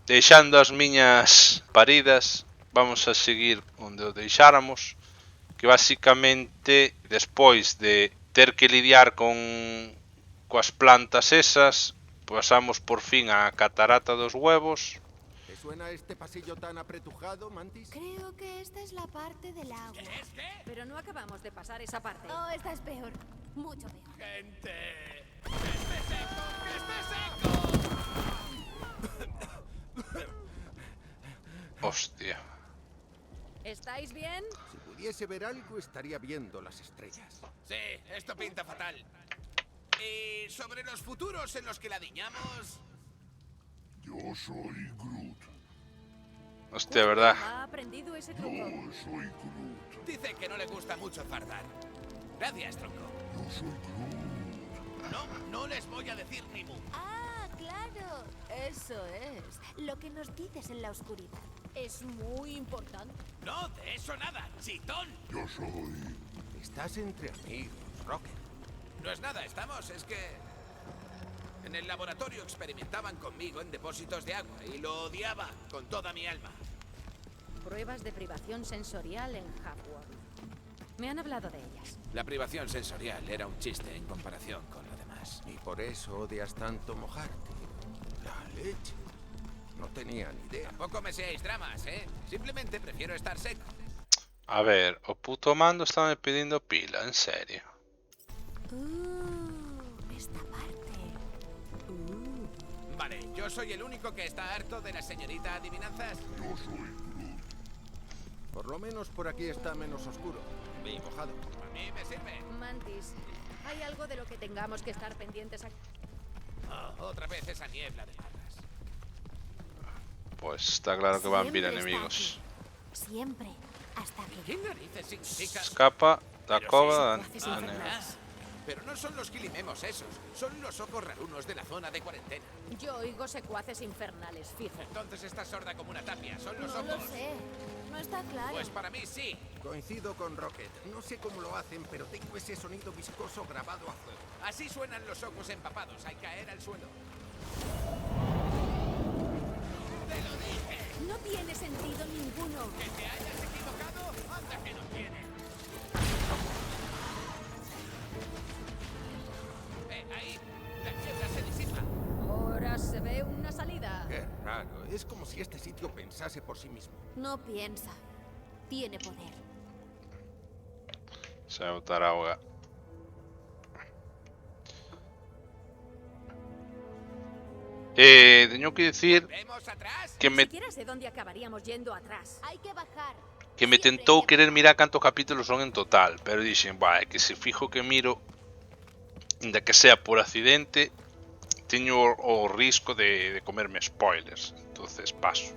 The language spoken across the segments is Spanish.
deixando as miñas paridas, vamos a seguir onde o deixáramos, que basicamente despois de ter que lidiar coas plantas esas, pasamos por fin á catarata dos huevos. ¿Te suena este pasillo tan apretujado, Mantis? Creo que esta es la parte del agua. ¿Qué? Pero no acabamos de pasar esa parte. Oh, esta es peor. Mucho peor. ¡Gente! ¡Que esté seco! ¡Que esté seco! Hostia. ¿Estáis bien? Si pudiese ver algo, estaría viendo las estrellas. Sí, esto pinta fatal. Y sobre los futuros en los que la diñamos... Yo soy Groot. Hostia, verdad. ¿Ha aprendido ese truco? Yo soy Groot. Dice que no le gusta mucho fardar. Gracias, tronco. Yo soy Groot. No les voy a decir ni mu. Ah, claro. Eso es. Lo que nos dices en la oscuridad. Es muy importante. No, de eso nada, chitón. Yo soy. Estás entre amigos, Rocket. No es nada, es que... En el laboratorio experimentaban conmigo en depósitos de agua y lo odiaba con toda mi alma. Pruebas de privación sensorial en Hogwarts. Me han hablado de ellas. La privación sensorial era un chiste en comparación con lo demás. Y por eso odias tanto mojarte. La leche. No tenía ni idea. Tampoco me seáis dramas, ¿eh? Simplemente prefiero estar seco. A ver, o puto mando está me pidiendo pila, en serio. Esta parte. Vale, yo soy el único que está harto de la señorita adivinanzas. Yo soy Groot. Por lo menos por aquí está menos oscuro. Y mojado. A mí me sirve. Mantis, ¿hay algo de lo que tengamos que estar pendientes aquí? Oh, otra vez esa niebla de garras. Pues está claro que van a vir Siempre está enemigos. aquí. Siempre. Hasta que... ¿Qué narices significa? Escapa da Pero cova sí, haces da infernal. Pero no son los quilimemos esos, son los ojos rarunos de la zona de cuarentena. Yo oigo secuaces infernales, fijo. Entonces estás sorda como una tapia, son los No ojos. lo sé. No está claro. Pues para mí sí. Coincido con Rocket. No sé cómo lo hacen, pero tengo ese sonido viscoso grabado a fuego. Así suenan los ojos empapados al caer al suelo. ¡Te lo dije! No tiene sentido ninguno. ¿Que te hayas equivocado? ¡Anda que no tiene! Ahí, la niebla se disipa. Ahora se ve una salida. Qué raro. Es como si este sitio pensase por sí mismo. No piensa. Tiene poder. Se va a botar agua. Teño que decir ¿Vemos atrás? que Ni me, siquiera sé dónde acabaríamos yendo atrás. Hay que bajar. que me Siempre tentou hay que querer bajar. mirar cantos capítulos son en total, pero dixen, vai, que se fijo que miro, ainda que sea por accidente, teño o risco de comerme spoilers, entonces paso.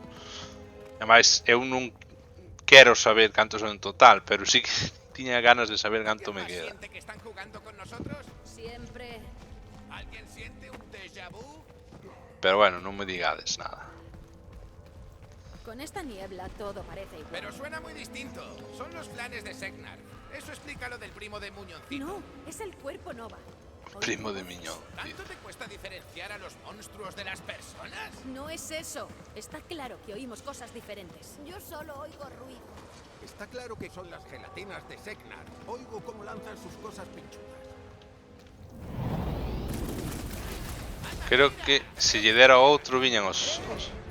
Ademais, eu non quero saber cantos son en total, pero sí que tiña ganas de saber canto me ¿Alguien más queda. siente que están jugando con nosotros? Siempre. ¿Alguien siente un déjà vu? Pero bueno, non me digades nada. Con esta niebla todo parece igual. Pero suena muy distinto. Son los planes de Segnar. Eso explica lo del primo de Muñoncito. No, es el cuerpo Nova. Primo de Miñón. ¿Tanto te cuesta diferenciar a los monstruos de las personas? No es eso. Está claro que oímos cosas diferentes. Yo solo oigo ruido. Está claro que son las gelatinas de Segnar. Oigo cómo lanzan sus cosas pinchudas. Creo que se lle dera outro viñan os...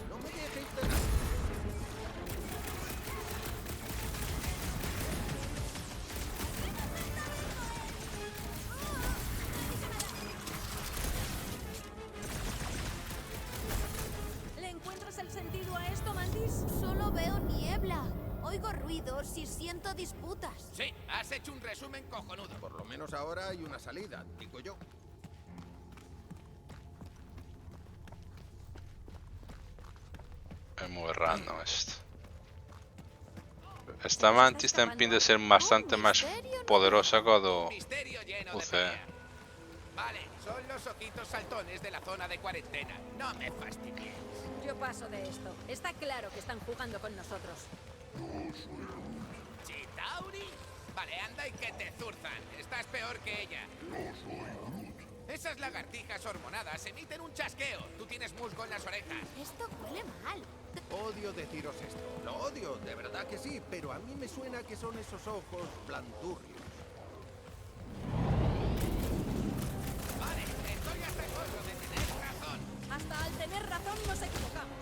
No me dejes tener. ¿Le encuentras el sentido a esto, Mantis? Solo veo niebla. Oigo ruidos y siento disputas. Sí, has hecho un resumen cojonudo. Por lo menos ahora hay una salida, digo yo. É moi random isto. Esta mantis ten pin de ser bastante máis poderosa que o do Misterio lleno de UC. pelea. Vale, son los ojitos saltones de la zona de cuarentena. No me fastidies. Yo paso de esto. Está claro que están jugando con nosotros. ¿Chitauri? Vale, anda y que te zurzan. Estás peor que ella. Yo soy Groot. Esas lagartijas hormonadas emiten un chasqueo. Tú tienes musgo en las orejas. Esto huele mal. Odio deciros esto. Lo odio, de verdad que sí, pero a mí me suena que son esos ojos blandurrios. Vale, estoy hasta el gorro de tener razón. Hasta al tener razón nos equivocamos.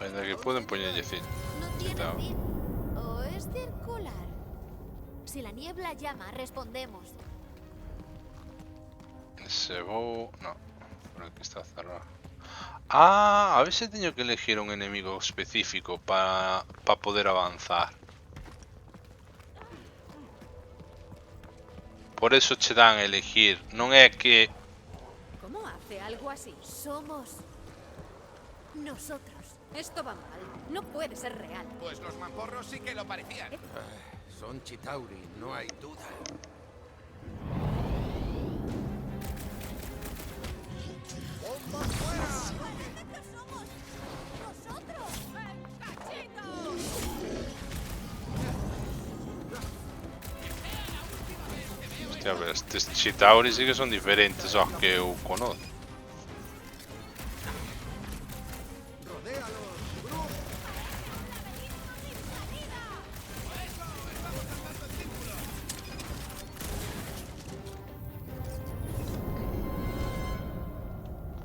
Ainda que poden poñerllecillo. No tiene Cuidado. fin. O es circular. Si la niebla llama, respondemos. Ese voo... No, por aquí está cerrado. Ah, a ver se teño que elegir un enemigo específico para poder avanzar. Por eso che dan a elegir. Non é que... ¿Cómo hace algo así? Somos nosotros. Esto va mal. No puede ser real. Pues los mamporros sí que lo parecían. Son Chitauri, no hay duda. Hostia, pero estes Chitauri sí que son diferentes aos que eu conozco. ¡Rodéalos, Groot!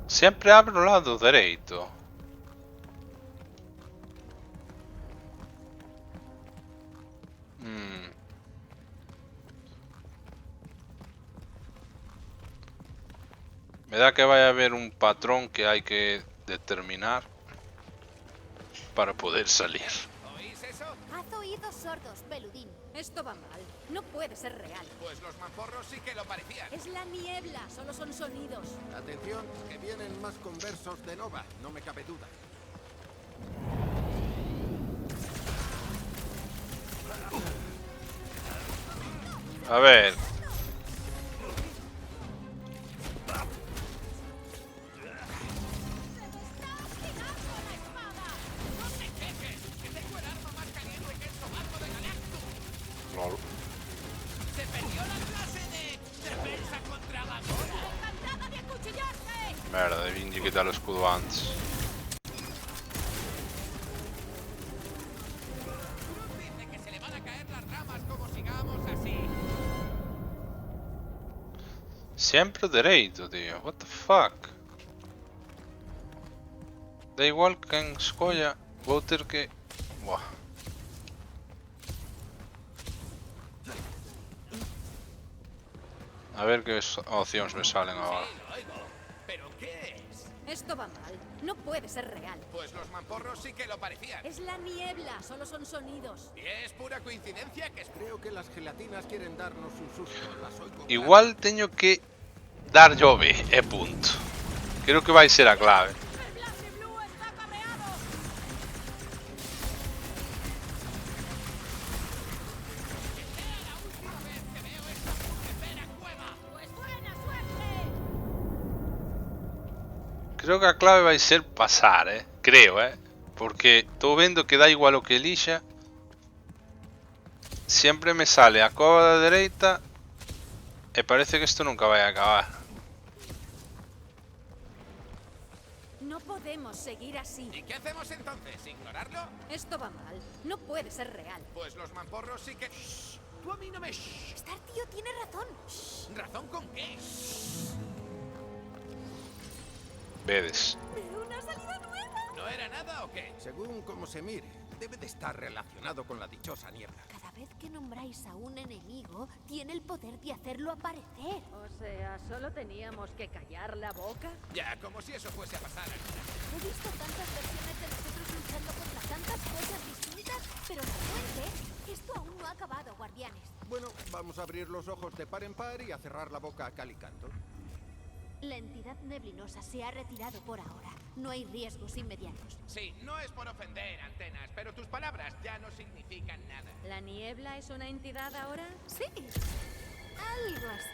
Sempre abre o lado dereito. Me da que vaya a haber un patrón que hay que determinar para poder salir. ¿Oís eso? Haz oídos sordos, peludín. Esto va mal. No puede ser real. Pues los mamporros sí que lo parecían. Es la niebla, solo son sonidos. Atención, que vienen más conversos de Nova, no me cabe duda. A ver. Lol. Se perdió la clase de defensa contra Gamora. ¡Encantada de acuchillarse! Merda, devinlle quitar o escudo antes. Dice que se le van a caer las ramas como sigamos así. Sempre o dereito, tío. What the fuck? Da igual quen escolla, vou ter que... Buah. A ver que opcións me salen agora. Lo oigo. ¿Pero qué es? Esto va mal. No puede ser real. Pues los mamporros sí que lo parecían. Es la niebla, solo son sonidos. Y es pura coincidencia que Creo que las gelatinas quieren darnos un susto. Las oigo. Igual teño que dar llove, e punto. Creo que vai ser a clave. ¡El Blast Blue está cabreado! ¡Pues buena suerte! Creo que a clave vai ser pasar, creo, porque estou vendo que dá igual o que elixa. Sempre me sale a cova da dereita e parece que isto nunca vai acabar. No podemos seguir así. ¿Y qué hacemos entonces? ¿Ignorarlo? Esto va mal. No puede ser real. Pues los mamporros sí que... Shh. Tú a mí no me... Shh. Star tío tiene razón. ¿Razón con qué? Vedes. Veo una salida nueva. ¿No era nada o qué? Según como se mire, debe de estar relacionado con la dichosa niebla. Cada vez que nombráis a un enemigo, tiene el poder de hacerlo aparecer. O sea, ¿solo teníamos que callar la boca? Ya, como si eso fuese a pasar. He visto tantas versiones de nosotros luchando contra tantas cosas distintas, pero la fuente, esto aún no ha acabado, guardianes. Bueno, vamos a abrir los ojos de par en par y a cerrar la boca a cal y canto. La entidad neblinosa se ha retirado por ahora. No hay riesgos inmediatos. Sí, no es por ofender, Antenas, pero tus palabras ya no significan nada. ¿La niebla es una entidad ahora? Sí, algo así.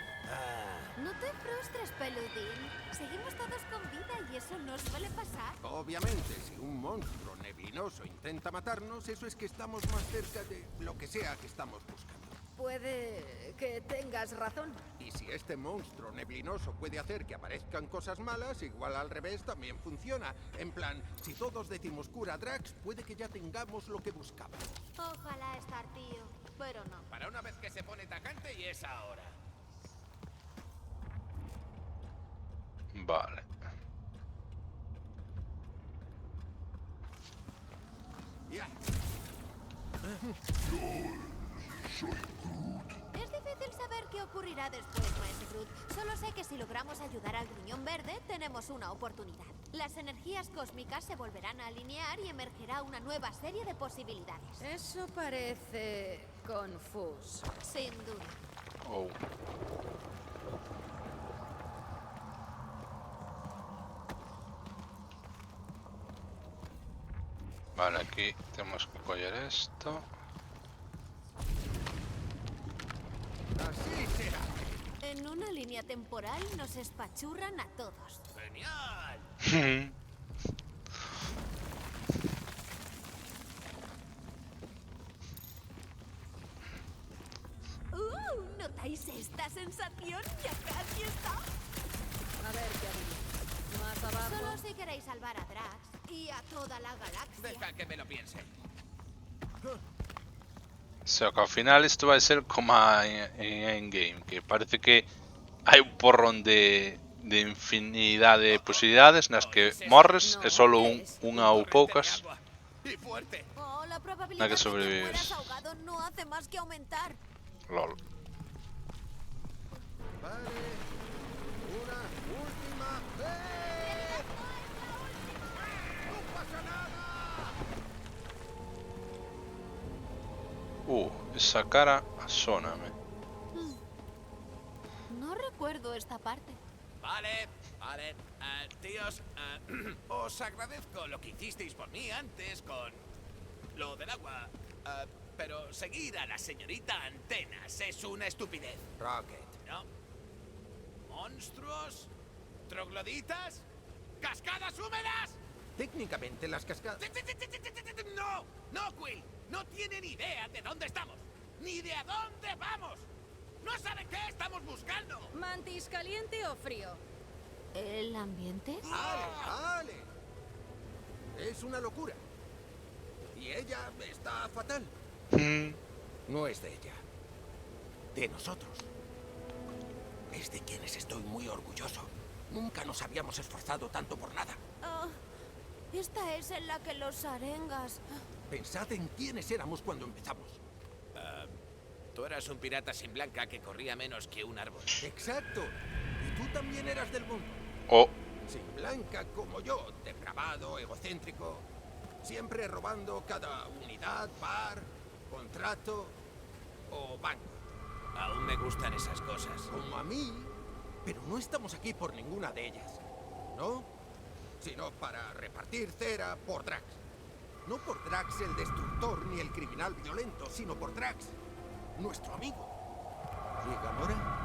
No te frustres, peludín. Seguimos todos con vida y eso no suele pasar. Obviamente, si un monstruo neblinoso intenta matarnos, eso es que estamos más cerca de lo que sea que estamos buscando. Puede que tengas razón. Y si este monstruo neblinoso puede hacer que aparezcan cosas malas, igual al revés también funciona. En plan, si todos decimos cura Drax, puede que ya tengamos lo que buscamos. Ojalá estar, tío. Pero no. Para una vez que se pone tajante y es ahora. Vale. Ya. Es difícil saber qué ocurrirá después, Maestro Groot. Solo sé que si logramos ayudar al Gruñón Verde, tenemos una oportunidad. Las energías cósmicas se volverán a alinear y emergerá una nueva serie de posibilidades. Eso parece confuso. Sin duda. Oh. Vale, aquí tenemos que coger esto. Así será. En una línea temporal nos espachurran a todos. ¡Genial! ¿Notáis esta sensación? Ya casi está. A ver qué haremos. Más abajo. Solo si queréis salvar a Drax y a toda la galaxia. Deja que me lo piense. O sea que al final esto va a ser como en Endgame, que parece que hay un porrón de infinidad de posibilidades en las que morres es solo una o pocas. Y fuerte. Oh, la probabilidad que de que sobrevives. mueras ahogado no hace más que aumentar. Lol. Vale. Una última vez. ¡No pasa nada! Esa cara asóname. No recuerdo esta parte. Vale. Tíos, os agradezco lo que hicisteis por mí antes con lo del agua. Pero seguir a la señorita Antenas es una estupidez, Rocket. ¿no? ¿Monstruos? ¿Trogloditas? ¿Cascadas húmedas? Técnicamente las cascadas... ¡No! ¡No, Quill! No tiene ni idea de dónde estamos. ¡Ni de a dónde vamos! ¡No sabe qué estamos buscando! ¿Mantis caliente o frío? ¿El ambiente? ¡Ale! Es una locura. Y ella está fatal. No es de ella. De nosotros. Es de quienes estoy muy orgulloso. Nunca nos habíamos esforzado tanto por nada. Ah, esta es en la que los arengas. Pensad en quiénes éramos cuando empezamos. Tú eras un pirata sin blanca que corría menos que un árbol. Exacto. Y tú también eras del mundo. Oh, Sin blanca como yo, depravado, egocéntrico, siempre robando cada unidad, bar, contrato o banco. Aún me gustan esas cosas. Como a mí, pero no estamos aquí por ninguna de ellas, ¿no? Sino para repartir cera por Drax. No por Drax el destructor ni el criminal violento, sino por Drax, nuestro amigo. ¿Y Gamora?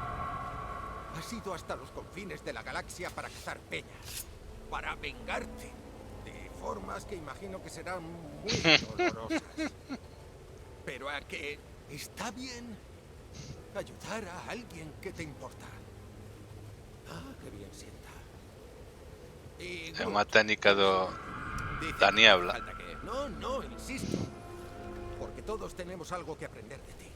Has ido hasta los confines de la galaxia para cazar peñas, para vengarte, de formas que imagino que serán muy dolorosas. Pero a que está bien ayudar a alguien que te importa. Ah, qué bien sienta. Y è una tecnica da niebla. falta que... No, insisto. Porque todos tenemos algo que aprender de ti.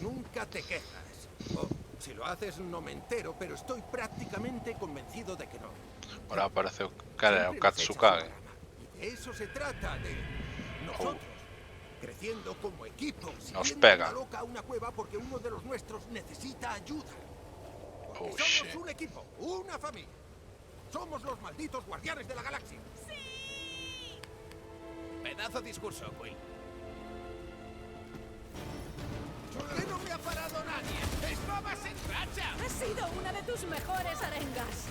Nunca te quejas. O, si lo haces no me entero, pero estoy prácticamente convencido de que no. Ora aparece o cara o Siempre nos Katsukage. echas un drama. Y de eso se trata, de nosotros. Creciendo como equipo, siguiendo pega. la loca a una cueva porque uno de los nuestros necesita ayuda. Porque Oh, somos shit. un equipo, una familia. Somos los malditos guardianes de la galaxia. Pedazo discurso, Quill. ¿Por qué no me ha parado nadie? ¡Estabas en racha! Ha sido una de tus mejores arengas.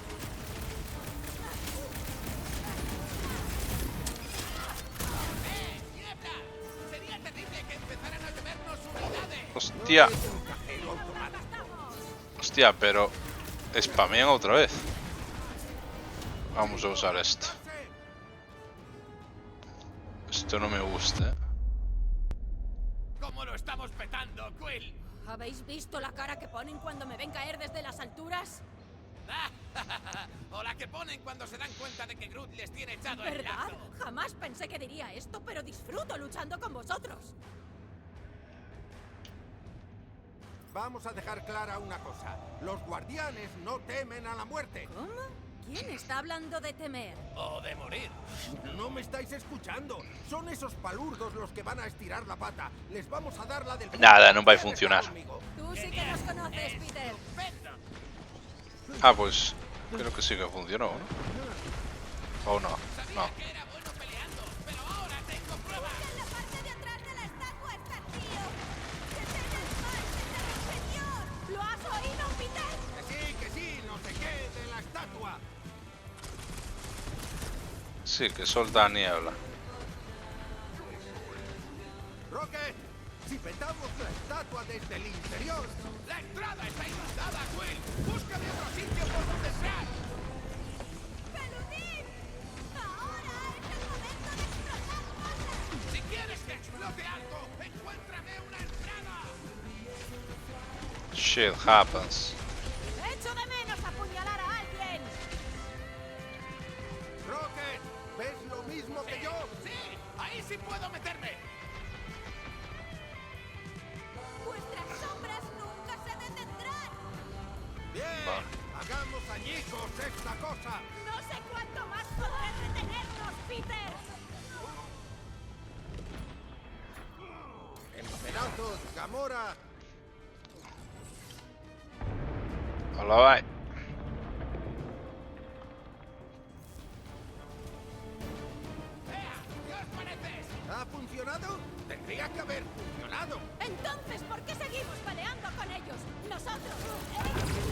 ¡Niebla! Sería terrible que empezaran a llovernos unidades. Hostia, No es un cajero automático. Hostia, pero spamean otra vez. Vamos a usar esto. Esto no me gusta, ¿eh? ¿Cómo lo estamos petando, Quill? ¿Habéis visto la cara que ponen cuando me ven caer desde las alturas? O la que ponen cuando se dan cuenta de que Groot les tiene echado el ¿Verdad? lazo. Jamás pensé que diría esto, pero disfruto luchando con vosotros. Vamos a dejar clara una cosa. Los guardianes no temen a la muerte. ¿Cómo? ¿Quién está hablando de temer? O de morir. No me estáis escuchando. Son esos palurdos los que van a estirar la pata. Les vamos a dar la del... Nada, no va a ¿Quién está funcionar. conmigo? Tú sí que nos conoces, Peter. ¡Estupendo! Ah, pues creo que sí que funcionó, ¿no? ¿O no? No. Que era bueno peleando, pero ahora tengo pruebas. En la parte de atrás de la estatua está el tío. ¡Detén el mal, señor! ¿Lo has oído, Peter? Que sí, no sé qué, de la estatua. Sí, que solta niebla. Rocket, si petamos la estatua desde el interior... ¡La entrada está inundada, Quill! ¡Búscame otro sitio por donde sea! ¡Peludín! ¡Ahora es el momento de explotar cosas! Si quieres que explote algo, encuéntrame una entrada. Shit happens. ¡Echo de menos apuñalar a alguien! Rocket, ¿ves lo mismo que yo? ¡Sí! ¡Ahí sí puedo meterme! ¡Vuestras sombras nunca se detendrán! Bien, hagamos añicos esta cosa. No sé cuánto más podré retenernos, Peter. En pedazos, Gamora. Hola, bye. ¿Qué os parece? ¿Ha funcionado? Tendría que haber funcionado. Entonces, ¿por qué seguimos peleando con ellos? Nosotros.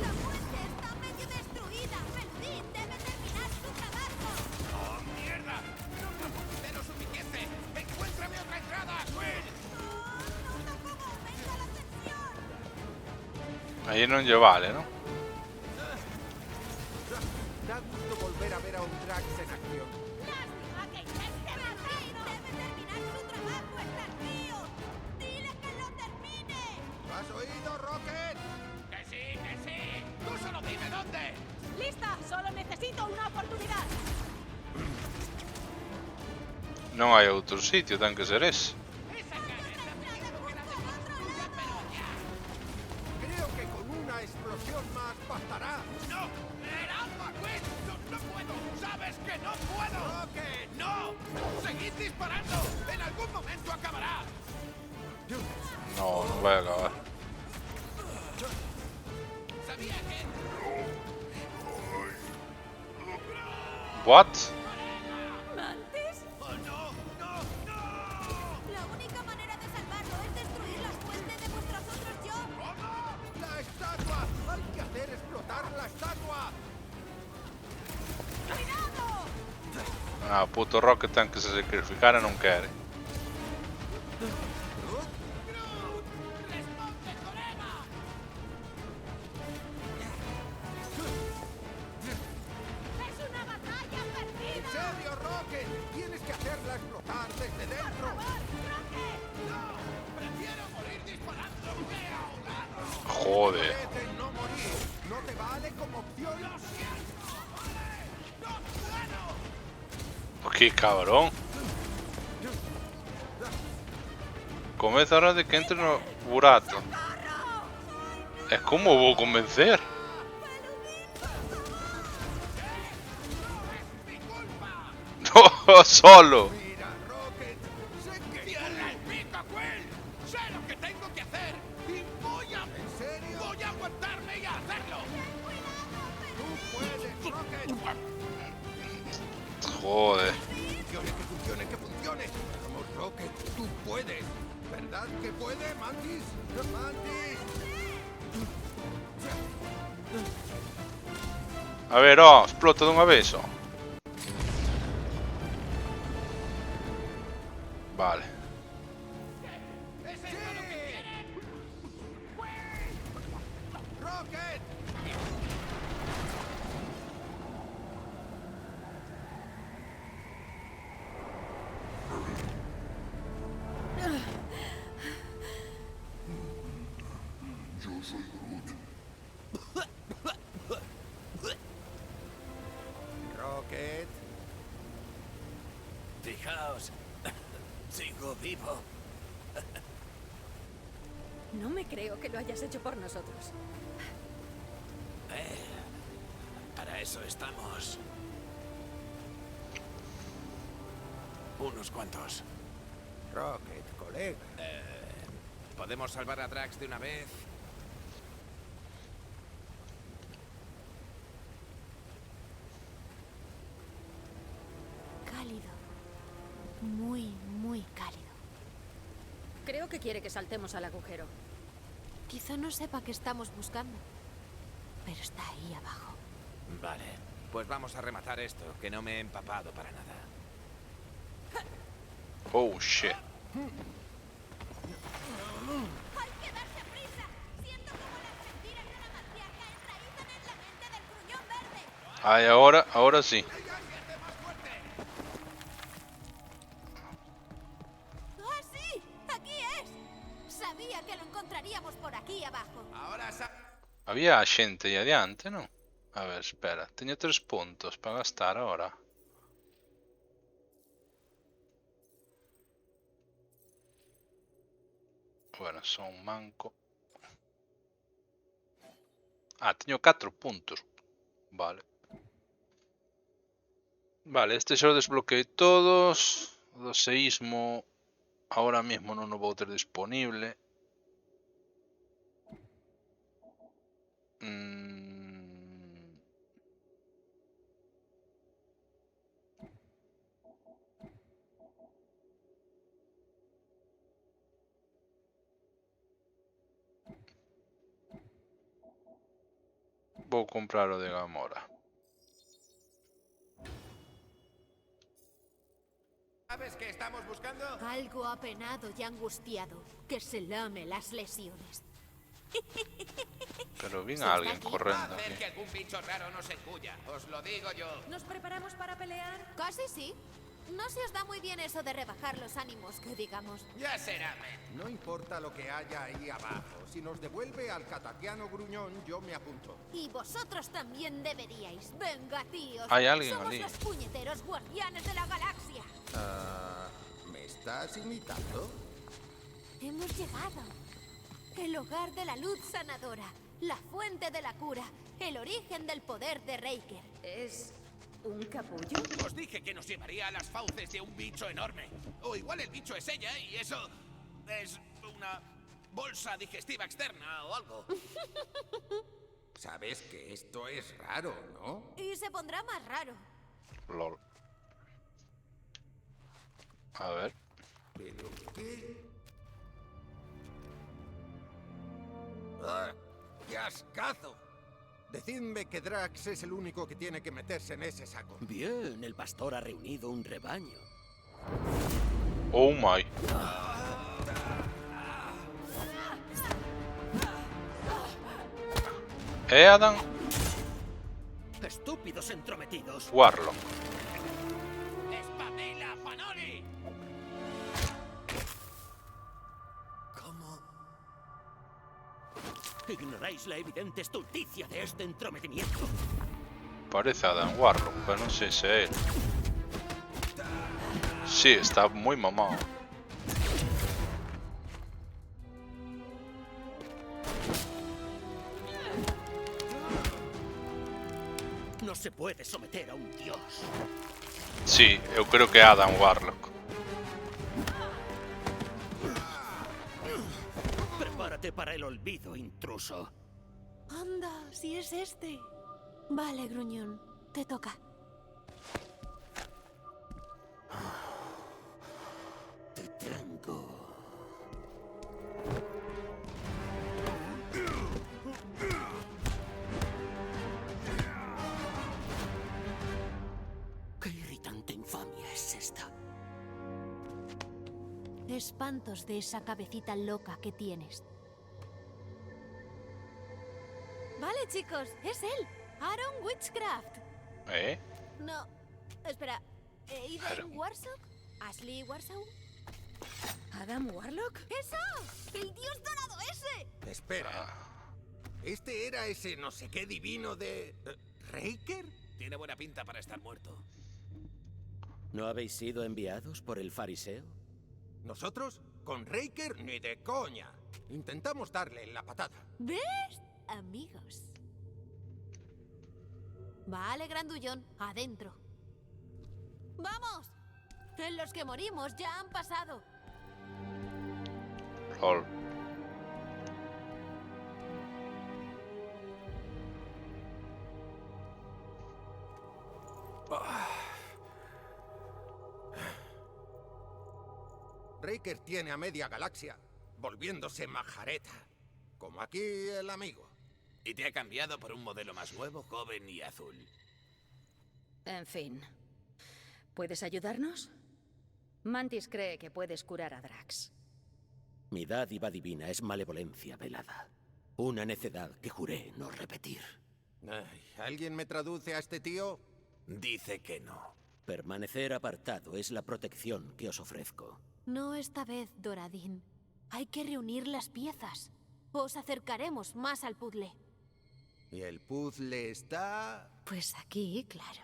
La fuente está medio destruida. Peludín debe terminar su trabajo. ¡Oh, mierda! ¡No profundicé lo suficiente! ¡Encuéntrame otra entrada, Quill! ¡Nota cómo aumenta la tensión! Ahí non lle vale, ¿no? Da gusto volver a ver a un Drax en acción. ¡Lástima que intente Peludín debe terminar su trabajo. ¡Está tío! ¡Dile que lo termine! ¿Lo has oído, Rocket? ¡Que sí, que sí! ¡Tú solo dime dónde! ¡Lista! Solo necesito una oportunidad. Non hai outro sitio, ten que ser ese. Creo que con una explosión más bastará. ¡No! ¡Era alma, Quill! ¡No puedo! ¡Sabes que no puedo! Rocket. ¡No! ¡Seguid disparando! ¡En algún momento acabará! No, non vai acabar. Sabía que... What? ¿Mantis? ¡Oh, no! ¡No! ¡No! La única manera de salvarlo es destruir la fuente de vuestros otros yo. ¡La estatua! ¡Hay que hacer explotar la estatua! ¡Cuidado! Ah, puto Rocket ten que se sacrificar e non quere. ¡Responde, colega! ¡Es una batalla ¡En perdida! serio, Rocket! ¡Tienes que hacerla explotar desde dentro! ¡No! ¡Prefiero morir disparando que ahogado! Joder. Parece no morir. ¿No te vale como opción? ¡Lo siento! ¡Joder! ¡No puedo! Que cabrón. Comeza ahora de que entre no burato. E como vou convencer? ¡Mi culpa! No, solo. Mira, Rocket. Sé que... ¡Cierra el pico, Quill! ¡Sé lo que tengo que hacer! ¡Y voy a... ¿En serio? ¡Voy a aguantarme y a hacerlo! ¡Tú puedes, Rocket! Joder. Que funcione, que funcione. Vamos, Rocket, tú puedes. ¿Verdad que puede, Mantis? ¡Mantis! A ver, ó, explota dunha vez, ó. Vale. ¡Sí! ¡Rocket! vamos. Sigo vivo. No me creo que lo hayas hecho por nosotros. Para eso estamos. Unos cuantos. Rocket, colega. ¿Podemos salvar a Drax de una vez? Cálido. Muy, muy cálido. Creo que quiere que saltemos al agujero. Quizá no sepa qué estamos buscando, pero está ahí abajo. Vale. Pues vamos a rematar esto, que no me he empapado para nada. Oh, shit. ¡Hay que darse prisa! Siento como las mentiras de la matriarca enraizan en la mente del gruñón verde. Ay, ahora sí. ¡Ah, sí! ¡Aquí es! Sabía que lo encontraríamos por aquí abajo. Ahora Había xente aí adiante, non? A ver, espera. Teño 3 puntos para gastar ahora. Bueno, son manco. Ah, teño 4 puntos. Vale. Vale, este xa o desbloqueei todos. O do seísmo ahora mismo non o vou ter disponible. Vou comprar o de Gamora. ¿Sabes qué estamos buscando? Algo apenado y angustiado que se lame las lesiones. Pero vin Se a está alguén aquí. Va a correndo hacer aquí. que algún bicho raro nos engulla. Os lo digo yo. ¿Nos preparamos para pelear? Casi sí. No se os da muy bien eso de rebajar los ánimos, que digamos. Ya será, men. No importa lo que haya ahí abajo. Si nos devuelve al cataquiano gruñón, yo me apunto. Y vosotros también deberíais. Venga, tíos. Hay alguien Somos allí. los puñeteros guardianes de la galaxia. ¿Me estás imitando? Hemos llegado. El hogar de la luz sanadora. La fuente de la cura. El origen del poder de Reiker. ¿Es un capullo? Os dije que nos llevaría a las fauces de un bicho enorme. O igual el bicho es ella y eso es una bolsa digestiva externa o algo. Sabes que esto es raro, ¿no? Y se pondrá más raro. LOL. A ver. ¿Pero qué? ¡Ah! ¡Qué ascazo! Decidme que Drax es el único que tiene que meterse en ese saco. Bien, el pastor ha reunido un rebaño. Oh my. Adam Estúpidos entrometidos. Warlock. ¡Espabila, Panoli! ¿Cómo? Ignoráis la evidente estulticia de este entrometimiento. Parece Adam Warlock, pero non sei se é él. Sí, está moi mamado. No se puede someter a un dios. Sí, eu creo que é Adam Warlock. Prepárate para el olvido, intruso. Anda, si es este. Vale, gruñón. Te toca. Te tengo. ¿Qué irritante infamia es esta? Espantos de esa cabecita loca que tienes. Vale, chicos, es él. Aaron Witchcraft. ¿Eh? No, espera. ¿Aiden Aaron. Warsock? ¿Ashley Warsaw? ¿Adam Warlock? ¡Eso! ¡El dios dorado ese! Espera. ¿Este era ese no sé qué divino de... Reiker? Tiene buena pinta para estar muerto. ¿No habéis sido enviados por el fariseo? ¿Nosotros? Con Raker ni de coña. Intentamos darle en la patada. ¿Ves? Amigos. Vale, grandullón, adentro. ¡Vamos! En los que morimos ya han pasado. Lol. Raker tiene a media galaxia, volviéndose majareta. Como aquí el amigo. Y te ha cambiado por un modelo más nuevo, joven y azul. En fin. ¿Puedes ayudarnos? Mantis cree que puedes curar a Drax. Mi dádiva divina es malevolencia velada. Una necedad que juré no repetir. Ay, ¿alguien me traduce a este tío? Dice que no. Permanecer apartado es la protección que os ofrezco. No esta vez, Doradin. Hay que reunir las piezas. Os acercaremos más al puzzle. Y el puzzle está... Pues aquí, claro.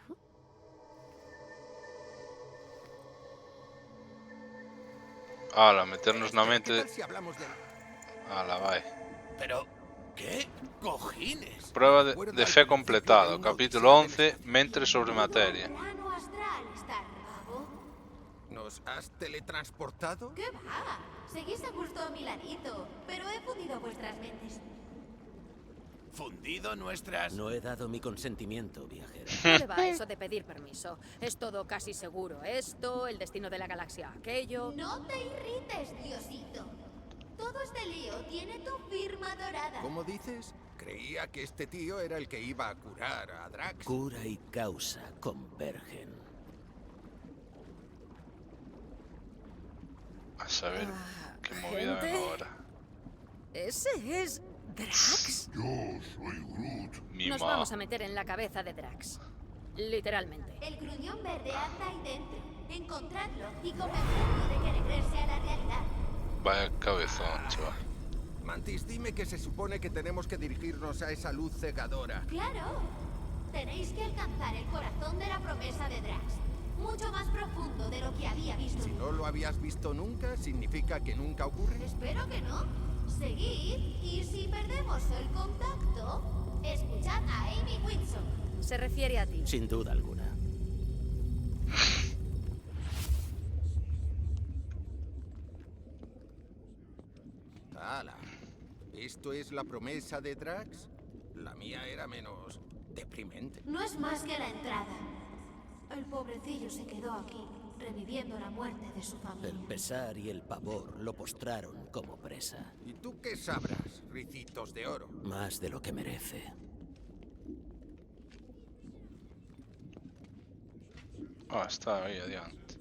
Ala, meternos na Espera, mente... ¿qué tal si hablamos de... Ala, vai. Pero, ¿qué cojines? Prueba de fe completado. Capítulo 11. Mente sobre materia. Plano astral, Starbabo. ¿Nos has teletransportado? ¿Qué va? Seguís a gusto a mi ladito, pero he fundido vuestras mentes. ¿Fundido nuestras...? No he dado mi consentimiento, viajera. ¿Qué le va eso de pedir permiso? Es todo casi seguro. Esto, el destino de la galaxia, aquello... No te irrites, Diosito. Todo este lío tiene tu firma dorada. ¿Cómo dices? Creía que este tío era el que iba a curar a Drax. Cura y causa convergen. A saber qué movida gente. ven ahora. ¿Ese es Drax? Yo soy Groot. Mi Nos ma. vamos a meter en la cabeza de Drax. Literalmente. El gruñón verde anda ahí dentro. Encontradlo y convencerlo de que regrese a la realidad. Vaya cabezón, chaval. Mantis, dime que se supone que tenemos que dirigirnos a esa luz cegadora. Claro. Tenéis que alcanzar el corazón de la promesa de Drax. Mucho más profundo de lo que había visto. Si no lo habías visto nunca, ¿significa que nunca ocurre? Espero que no. Seguid y si perdemos el contacto, escuchad a Amy Whitson. Se refiere a ti. Sin duda alguna. ¡Hala! ¿Esto es la promesa de Drax? La mía era menos deprimente. No es más que la entrada. El pobrecillo se quedó aquí, reviviendo la muerte de su El familia. pesar y el pavor lo postraron como presa. ¿Y tú qué sabrás, ricitos de oro? Más de lo que merece. Ah, está ahí adiante.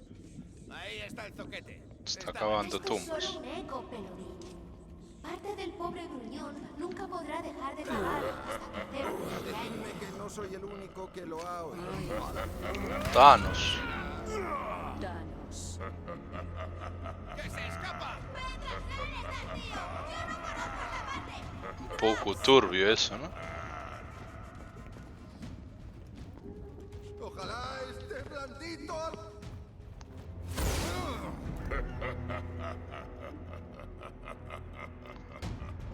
Ahí está el zoquete. Está acabando Esto es tumbas. solo un eco, peludín. Parte del pobre gruñón nunca podrá dejar de cavar hasta que Zeus ya Dime que no soy el único que lo ha oído. Thanos. Danos. ¡Que se escapa! Un poco turbio eso, ¿no? Ojalá esté blandito.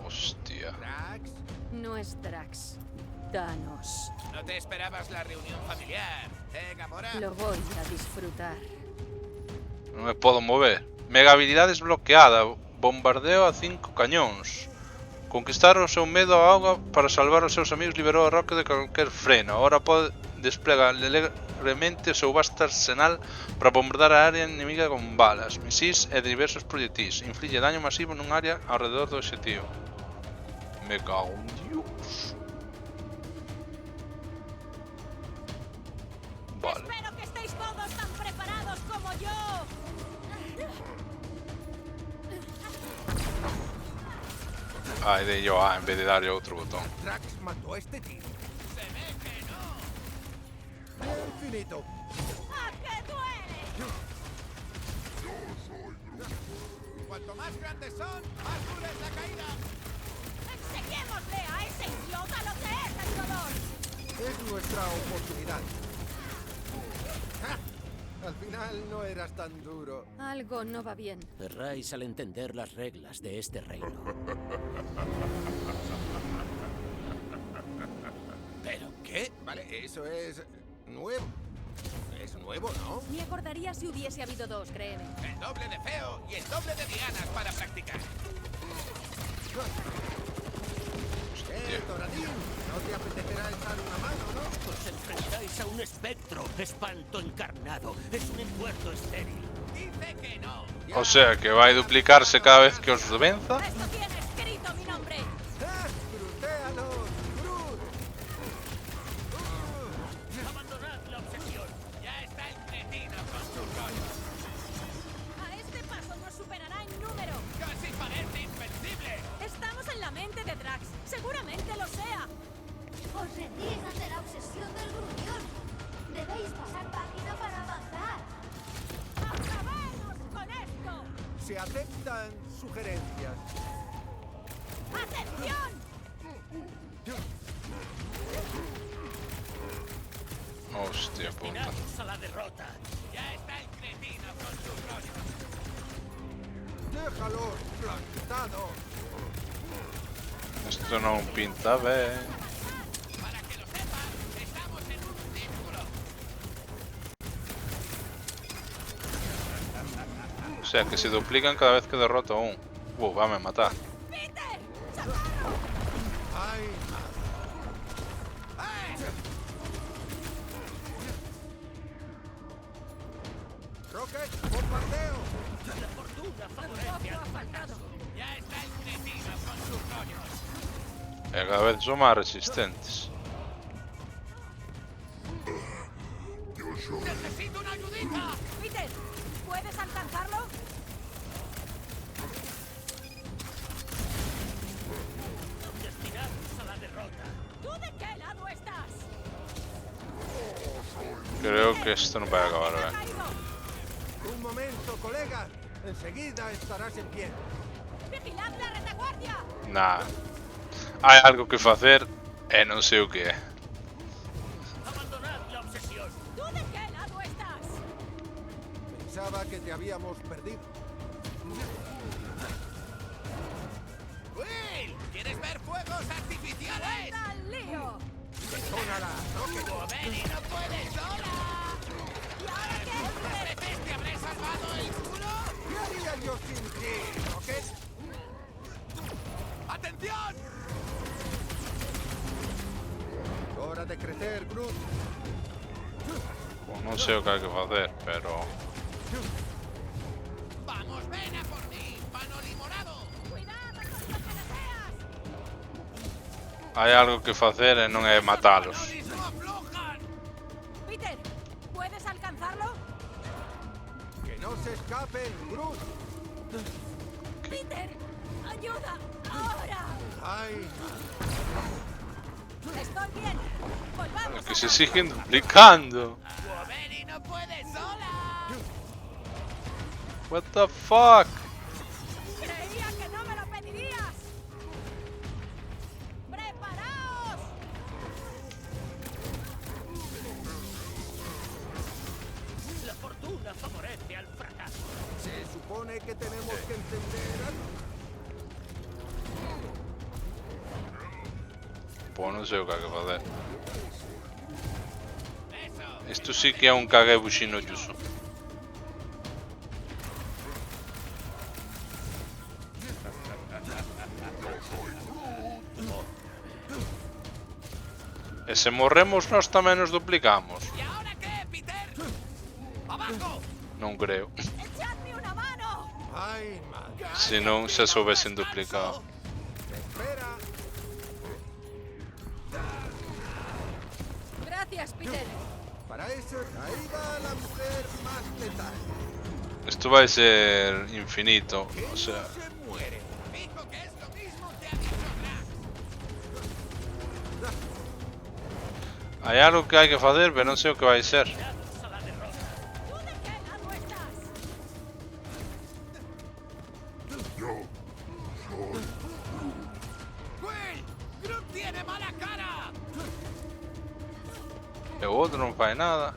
Hostia. Drax, No es Drax. Danos. ¿No te esperabas la reunión familiar, Gamora? Lo voy a disfrutar. No me puedo mover. Mega habilidad desbloqueada. Bombardeo a 5 cañóns. Conquistar o seu medo á auga para salvar os seus amigos liberou a Rocket de calquer freno. Agora pode desplegar alegremente o seu vasto arsenal para bombardear a área inimiga con balas, misís e diversos proyectís. Inflige daño masivo nun área ao redor do objetivo. Me cago en Dios. Vale. Espero que estéis todos tan preparados como yo. Ai, dei yo A en vez de darle outro botón. Drax mató a este tío. ¡Se ve que no! Bien finito. ¡A qué duele! Cuanto más grandes son, más dura es la caída. ¡Enseñémosle a ese idiota lo que es el dolor! Es nuestra oportunidad. ¡Ja! Al final no eras tan duro. Algo no va bien. Erráis al entender las reglas de este reino. ¿Pero qué? Vale, eso es nuevo. Es nuevo, ¿no? Me acordaría si hubiese habido dos, créeme. El doble de feo y el doble de dianas para practicar. Doradín, ¿no te apetecerá echar una mano, no? Os enfrentáis a un espectro, espanto encarnado. Es un encuentro estéril. Dice que no. O sea, que va a duplicarse cada vez que os venza. ¡Esto tiene escrito mi nombre! ¡Crucéalos! ¡Cruz! Abandonad la obsesión. Ya está el cretino con su rollo. A este paso nos superará en número. Casi parece invencible. Estamos en la mente de Drax. Seguramente lo sea. Os rendís ante la obsesión del gruñón. Debéis pasar página para avanzar. ¡Acabemos con esto! Se aceptan sugerencias. ¡Atención! Hostia puta. Destinados a la derrota. Ya está el cretino con su rollo. ¡Déjalos plantados! Esto no pinta bien. Para que lo sepas, estamos en un círculo. O sea, que se duplican cada vez que derroto a un. Va a matar. ¡Peter! ¡Ay, Rocket, bombardeo! La fortuna favorece al fracaso. Ya está el cretino con sus rollos. Cada vez son más resistentes. Yo soy. ¡Necesito una ayudita! Peter, ¿puedes alcanzarlo? Destinados a la derrota. ¿Tú de qué lado estás? Creo que esto no va a acabar Ha bien. caído. Un momento, colega. Enseguida estarás en pie. ¡Vigilad la retaguardia! Nah. Hay algo que hacer e non sei o que é. Abandonad la obsesión. ¿Tú de qué lado estás? Pensaba que te habíamos perdido. ¡Will! ¿Quieres ver fuegos artificiales? ¡Al lío! ¡Detónala, Rocket! ¡Bobeni no puede sola! ¿Y ahora qué? ¿Otras veces te habré salvado el culo? ¿Qué haría yo sin ti, Rocket? ¡Atención! Hora de crecer, Groot. Non sei o que hai que facer, pero... ¡Vamos, ven a por mí, Panoli morado! ¡Cuidado con lo que deseas! Hai algo que facer e non é matalos. ¡Panolis no aflojan! Peter, ¿puedes alcanzarlo? Que no se escapen, Groot. Peter, ayuda, ahora. ¡Ay! Estoy bien. Volvamos. Que se siguen duplicando. ¡Bobeni no puede sola! What the fuck? Creía que no me lo pedirías. ¡Preparaos! La fortuna favorece al fracaso. Se supone que tenemos que entender algo. Pô, non sei o que hai que facer. ¡Eso! Isto sí que é un Kagebushi no Jutsu. E se morremos nós tamén nos duplicamos? ¿Y ahora qué, Peter? ¡Abajo! Non creo. ¡Echadme una mano! ¡Ay, madre! Se non se soubesen duplicado. ¡Espera! Gracias, Peter. Para eso, ahí va la mujer más letal. Isto vai ser infinito, o sea... Se muere. Dijo que es lo mismo que ha dicho Drax. Hai algo que hai que facer, pero non sei o que vai ser. Destinados a la derrota. ¿Tú de qué lado estás? Yo soy. ¡Will! ¡Groot tiene mala cara! E o outro non fai nada.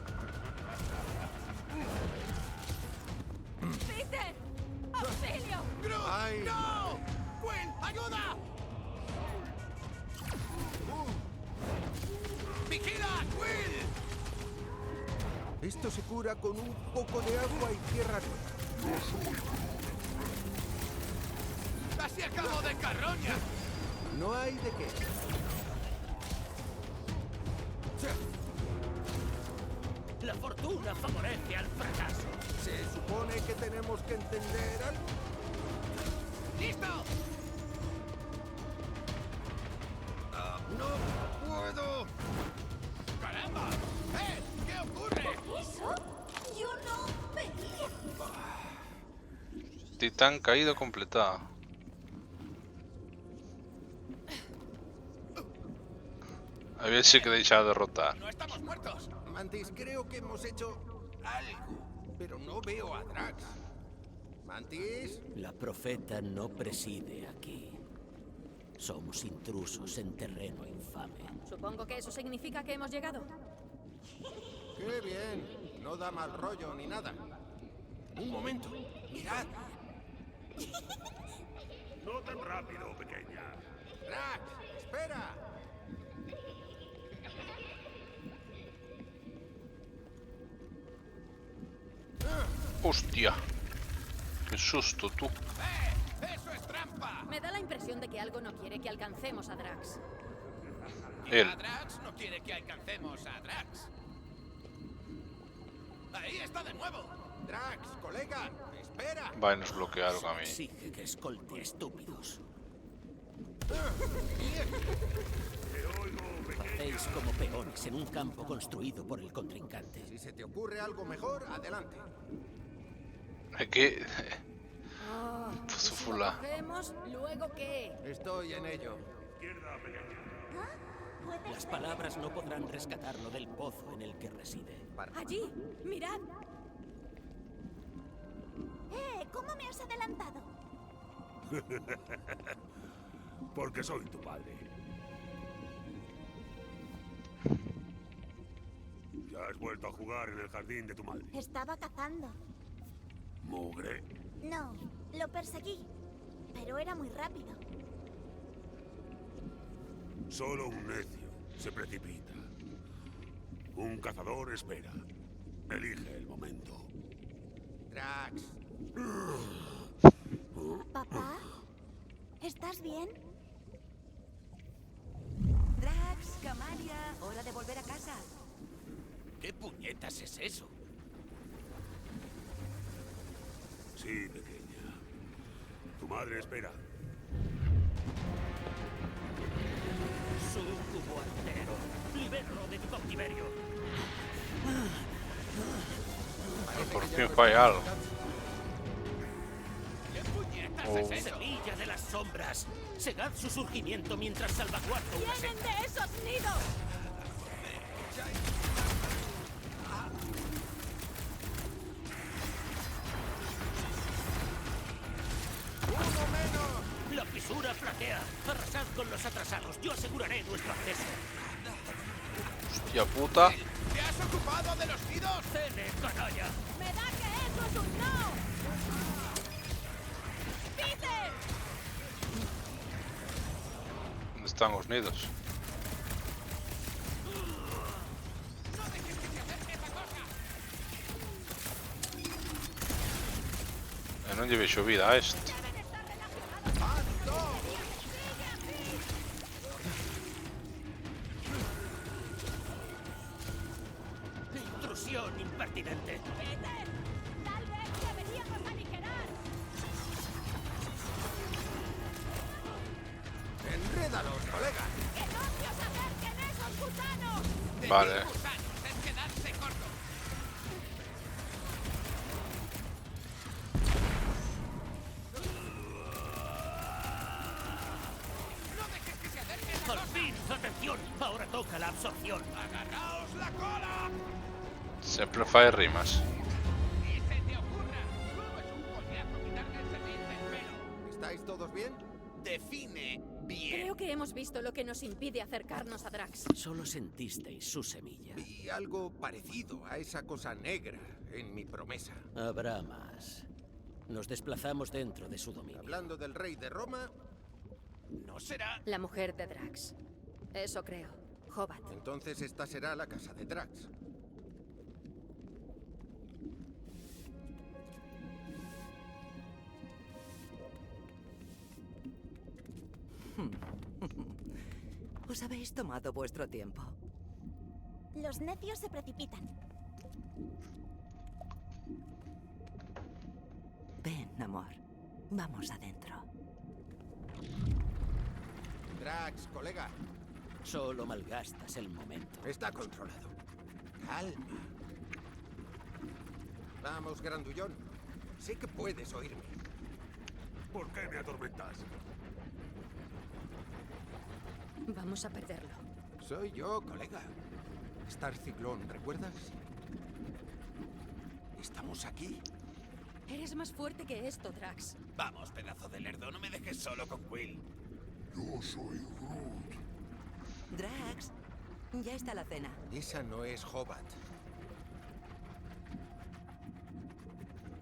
Esto se cura con un poco de agua y tierra nueva. ¡Casi acabo de carroña! No hay de qué. La fortuna favorece al fracaso. ¿Se supone que tenemos que entender algo? ¡Listo! ¡No puedo! ¡Caramba! ¿Qué ocurre? ¿Eso? Yo no veía. Titán caído completado. A ver si queréis a derrotar. ¡No estamos muertos! Mantis, creo que hemos hecho algo, pero no veo a Drax. Mantis, La profeta no preside aquí. Somos intrusos en terreno infame. Supongo que eso significa que hemos llegado. qué bien. No da mal rollo ni nada. Un momento, mirad. No tan rápido, pequeña. Drax, espera. Hostia. Qué susto, tú. ¡Eso es trampa! Me da la impresión de que algo no quiere que alcancemos a Drax. Él. A Drax no quiere que alcancemos a Drax. ¡Ahí está de nuevo! Drax, colega, espera. Va, y nos bloquearon a mí. Exige que escolte a estúpidos. Hacéis como peones en un campo construido por el contrincante. Si se te ocurre algo mejor, adelante. Es que... Oh, ¿y si lo Fula. cogemos, ¿luego qué? Estoy en ello. Las palabras no podrán rescatarlo del pozo en el que reside. Allí, mirad. ¿Cómo me has adelantado? Porque soy tu padre. Ya has vuelto a jugar en el jardín de tu madre. Estaba cazando. Mugre. No, lo perseguí, pero era muy rápido. Solo un necio se precipita. Un cazador espera. Elige el momento. Drax, ¿Papá? ¿Estás bien? Drax, Camalia, hora de volver a casa. ¿Qué puñetas es eso? Sí, pequeña. Tu madre espera. Sucubo altero, libéralo de tu cautiverio. Por fin falla algo. ¿Qué puñetas Oh. es eso? Semilla de las sombras. Segad su surgimiento mientras salvaguardo una ¡Vienen secta. de esos nidos! uno menos. La fisura flaquea. Arrasad con los atrasados. Yo aseguraré nuestro acceso. Hostia puta. ¿Te has ocupado de los nidos? ¡Cene, canalla! ¡Me da que eso es un no! ¡Peter! ¿Dónde están los nidos? Non lleve vida a este. ¡Intrusión impertinente! ¡Peter! ¡Tal vez deberíamos aligerar! Enrédalos, colega. ¡Que no se os acerquen esos gusanos! Vale. Gusanos, es quedarse corto. No dejes que se acerquen. ¡Al fin! ¡Atención! Ahora toca la absorción. ¡Agarraos la cola! Sempre fai rimas. ¡Ni se te ocurra! Luego es un coñazo quitarle el servín del pelo. ¿Estáis todos bien? Define bien. Creo que hemos visto lo que nos impide acercarnos a Drax. Solo sentisteis su semilla. Vi algo parecido a esa cosa negra en mi promesa. Habrá más. Nos desplazamos dentro de su dominio. Hablando del rey de Roma, ¿No será? La mujer de Drax. Eso creo. Hobart. entonces esta será la casa de Drax. Os habéis tomado vuestro tiempo. Los necios se precipitan. Ven, amor. Vamos adentro. Drax, colega, Solo malgastas el momento. está controlado. Calma. Vamos, grandullón. Sé que puedes oírme. ¿Por qué me atormentas? Vamos a perderlo. Soy yo, colega. Star Ciclón, ¿recuerdas? Estamos aquí. Eres más fuerte que esto, Drax. Vamos, pedazo de lerdo, no me dejes solo con Quill. Yo soy Groot. Drax, ya está la cena. Esa no es Hobart.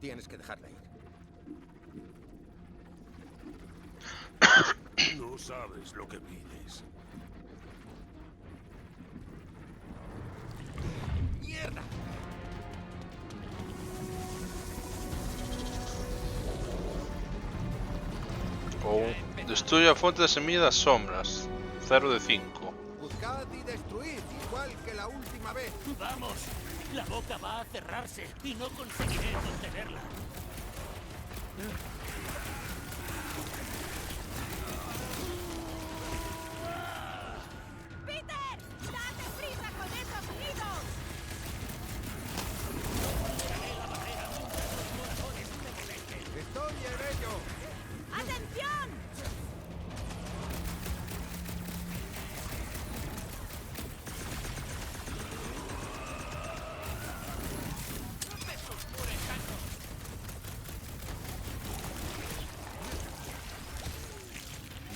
Tienes que dejarla ir. No sabes lo que pides. ¡Mierda! Destruye a fuente de semilla das sombras. 0 de 5. Buscad y destruid, igual que la última vez. ¡Vamos! La boca va a cerrarse y no conseguiré contenerla. ¡Peter! ¡Date prisa con esos nidos! ¡Estoy en ello! ¡Atención!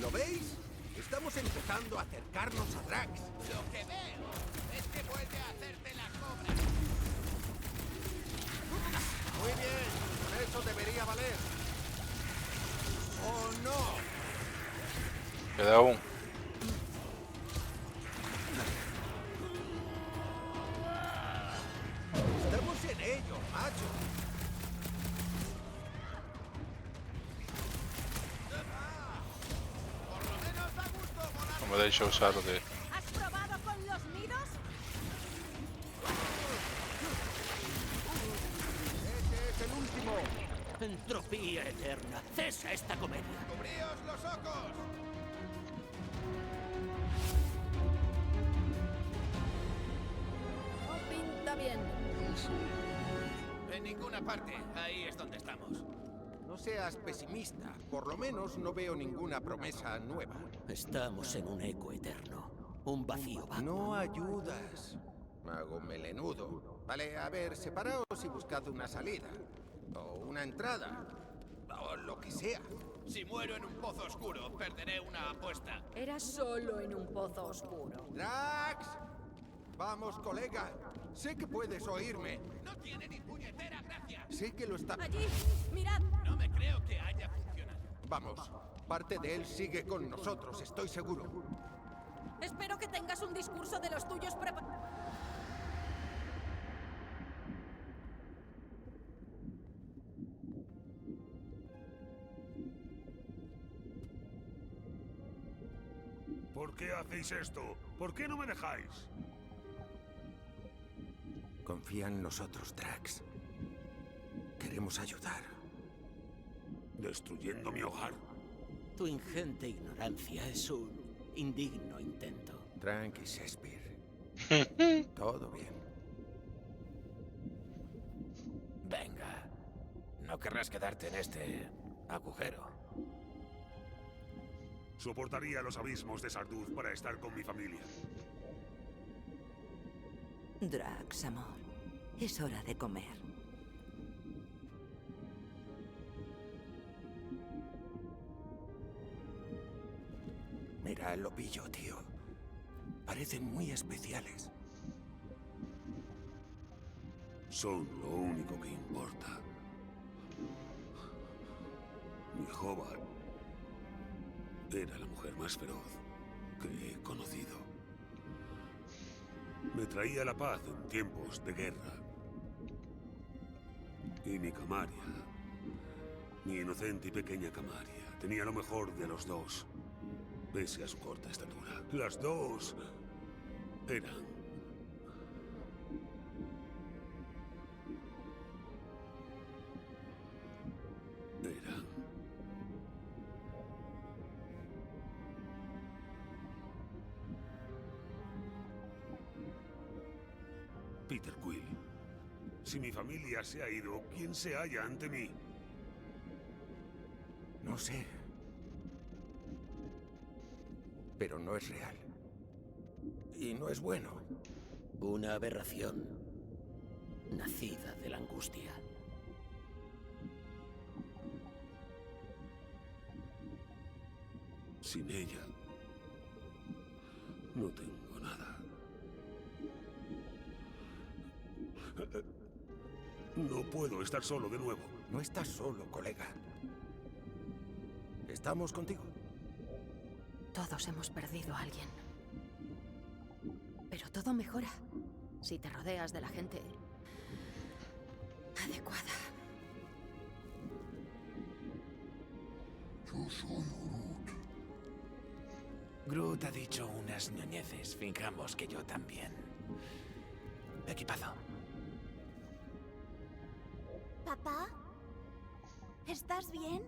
¿Lo veis? Estamos empezando a acercarnos a Drax. Lo que veo es que vuelve a hacerte la cobra. Muy bien, eso debería valer. ¡Oh, no! Queda aún. Estamos en ello, macho. Por lo menos da gusto volar. No me deixa usar o de... ¿Has probado con los nidos? Ese es el último. Entropía eterna. Cesa esta comedia. ¡Cubríos los ojos! No pinta bien. En ninguna parte. Ahí es donde estamos. No seas pesimista. Por lo menos no veo ninguna promesa nueva. Estamos en un eco eterno. Un vacío vago. No ayudas, mago melenudo. Vale, a ver, separaos y buscad una salida. O una entrada. O lo que sea. Si muero en un pozo oscuro, perderé una apuesta. Era solo en un pozo oscuro. ¡Drax! Vamos, colega. Sé que puedes oírme. No tiene ni puñetera gracia. Sé que lo está... Allí, mirad. No me creo que haya funcionado. Vamos. Parte de él sigue con nosotros, estoy seguro. Espero que tengas un discurso de los tuyos preparados. ¿Por qué hacéis esto? ¿Por qué no me dejáis? Confía en nosotros, Drax. Queremos ayudar. ¿Destruyendo mi hogar? Tu ingente ignorancia es un indigno intento. Tranqui, Shakespeare. Todo bien. Venga. No querrás quedarte en este agujero. Soportaría los abismos de Sarduz para estar con mi familia. Drax, amor. Es hora de comer. Mira el lopillo, tío. Parecen muy especiales. Son lo único que importa. Mi Hobart era la mujer más feroz que he conocido. Me traía la paz en tiempos de guerra. Y mi Camaria, mi inocente y pequeña Camaria, tenía lo mejor de los dos. pese a su corta estatura. Las dos eran... Peter Quill. Si mi familia se ha ido, ¿quién se halla ante mí? No sé. Pero no es real. Y no es bueno. Una aberración. Nacida de la angustia. Sin ella, no tengo nada. No puedo estar solo de nuevo. No estás solo, colega. Estamos contigo. Todos hemos perdido a alguien. Pero todo mejora si te rodeas de la gente adecuada. Yo soy Groot. Groot ha dicho unas ñoñeces. Fijamos que yo también. Equipazo. ¿Papá? ¿Estás bien?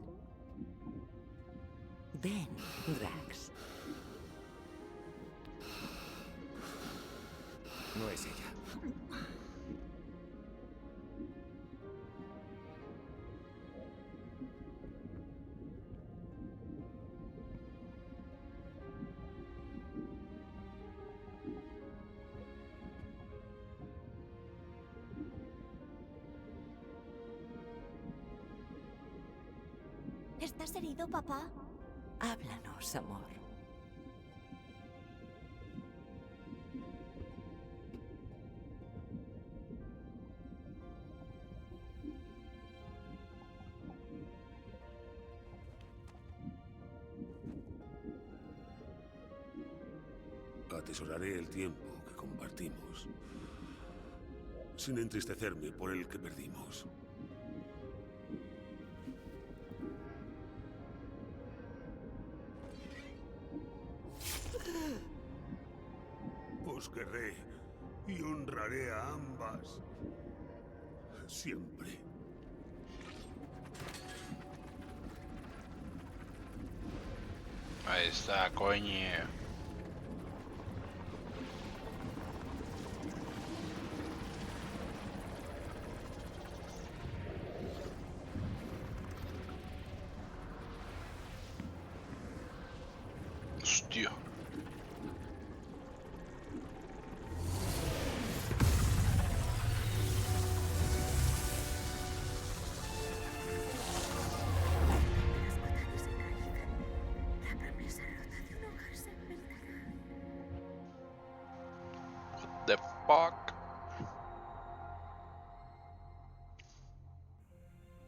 Ven, Drax. No es ella. ¿Estás herido, papá? Háblanos, amor. Atesoraré el tiempo que compartimos, sin entristecerme por el que perdimos. Os querré y honraré a ambas. Siempre. Ahí está, coño. Hostia. What the fuck?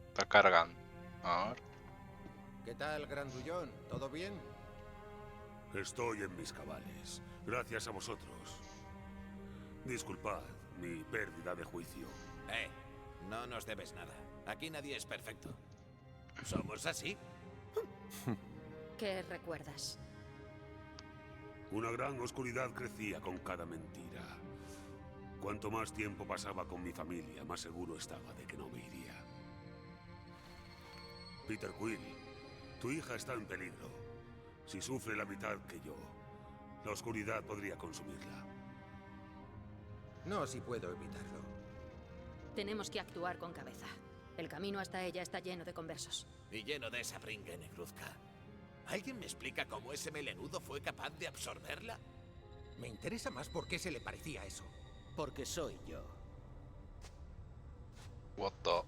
Está cargando. A ver. ¿Qué tal, grandullón? ¿Todo bien? Estoy en mis cabales, gracias a vosotros. Disculpad mi pérdida de juicio. No nos debes nada. Aquí nadie es perfecto. ¿Somos así? ¿Qué recuerdas? Una gran oscuridad crecía con cada mentira. Cuanto más tiempo pasaba con mi familia, más seguro estaba de que no me iría. Peter Quill, tu hija está en peligro. Si sufre la mitad que yo, la oscuridad podría consumirla. No, si puedo evitarlo. Tenemos que actuar con cabeza. El camino hasta ella está lleno de conversos. Y lleno de esa pringue negruzca. ¿Alguien me explica cómo ese melenudo fue capaz de absorberla? Me interesa más por qué se le parecía eso. Porque soy yo. What the...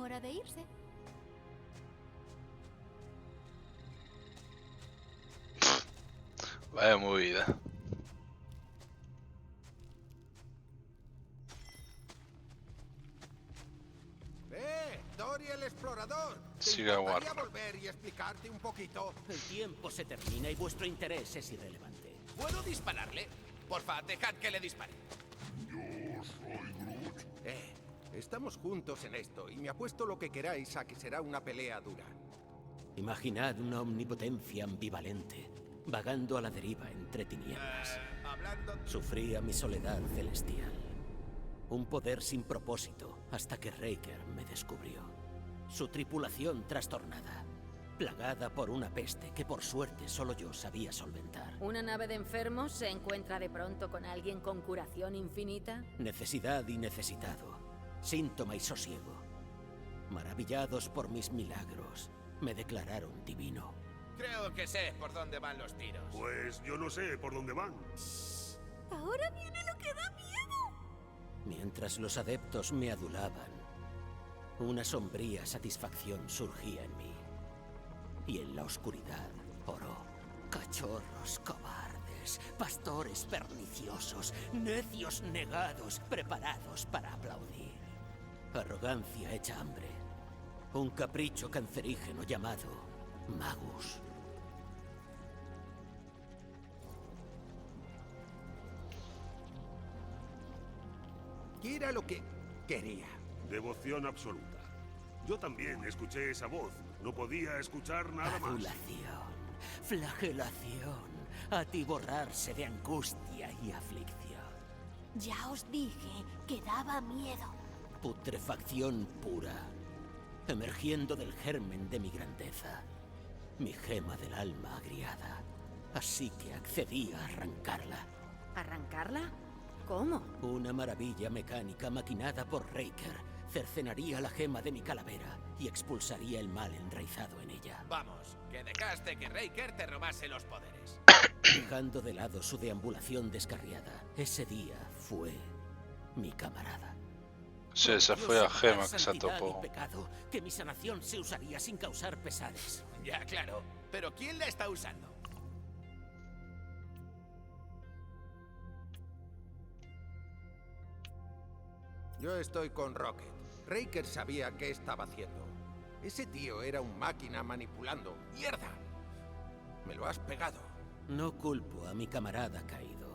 Hora de irse. Vaya movida. Soy el explorador. ¿Te Siga importaría Warner. volver y explicarte un poquito? El tiempo se termina y vuestro interés es irrelevante. ¿Puedo dispararle? Porfa, dejad que le dispare. Estamos juntos en esto y me apuesto lo que queráis a que será una pelea dura. Imaginad una omnipotencia ambivalente, vagando a la deriva entre tinieblas. Hablando... Sufría mi soledad celestial. Un poder sin propósito hasta que Raker me descubrió. Su tripulación trastornada, plagada por una peste que por suerte solo yo sabía solventar. ¿Una nave de enfermos se encuentra de pronto con alguien con curación infinita? Necesidad y necesitado, síntoma y sosiego. Maravillados por mis milagros, me declararon divino. Creo que sé por dónde van los tiros. Pues yo no sé por dónde van. Ahora viene lo que da miedo. Mientras los adeptos me adulaban, una sombría satisfacción surgía en mí. Y en la oscuridad oró. Cachorros cobardes, pastores perniciosos, necios negados, preparados para aplaudir. Arrogancia hecha hambre. Un capricho cancerígeno llamado Magus. ¿Qué era lo que quería? Devoción absoluta. Yo también escuché esa voz. No podía escuchar nada más. Adulación, flagelación, atiborrarse de angustia y aflicción. Ya os dije que daba miedo. Putrefacción pura, emergiendo del germen de mi grandeza, mi gema del alma agriada. Así que accedí a arrancarla. ¿Arrancarla? ¿Cómo? Una maravilla mecánica maquinada por Raker cercenaría la gema de mi calavera y expulsaría el mal enraizado en ella, Vamos, que dejaste que Raker te robase los poderes. dejando de lado su deambulación descarriada. Ese día fue mi camarada. Sí, esa fue la gema que se Santidad atopó. y pecado, que mi sanación se usaría sin causar pesares. Ya, claro. Pero ¿quién la está usando? Yo estoy con Rocket. Raker sabía qué estaba haciendo. Ese tío era un máquina manipulando. ¡Mierda! Me lo has pegado. No culpo a mi camarada caído.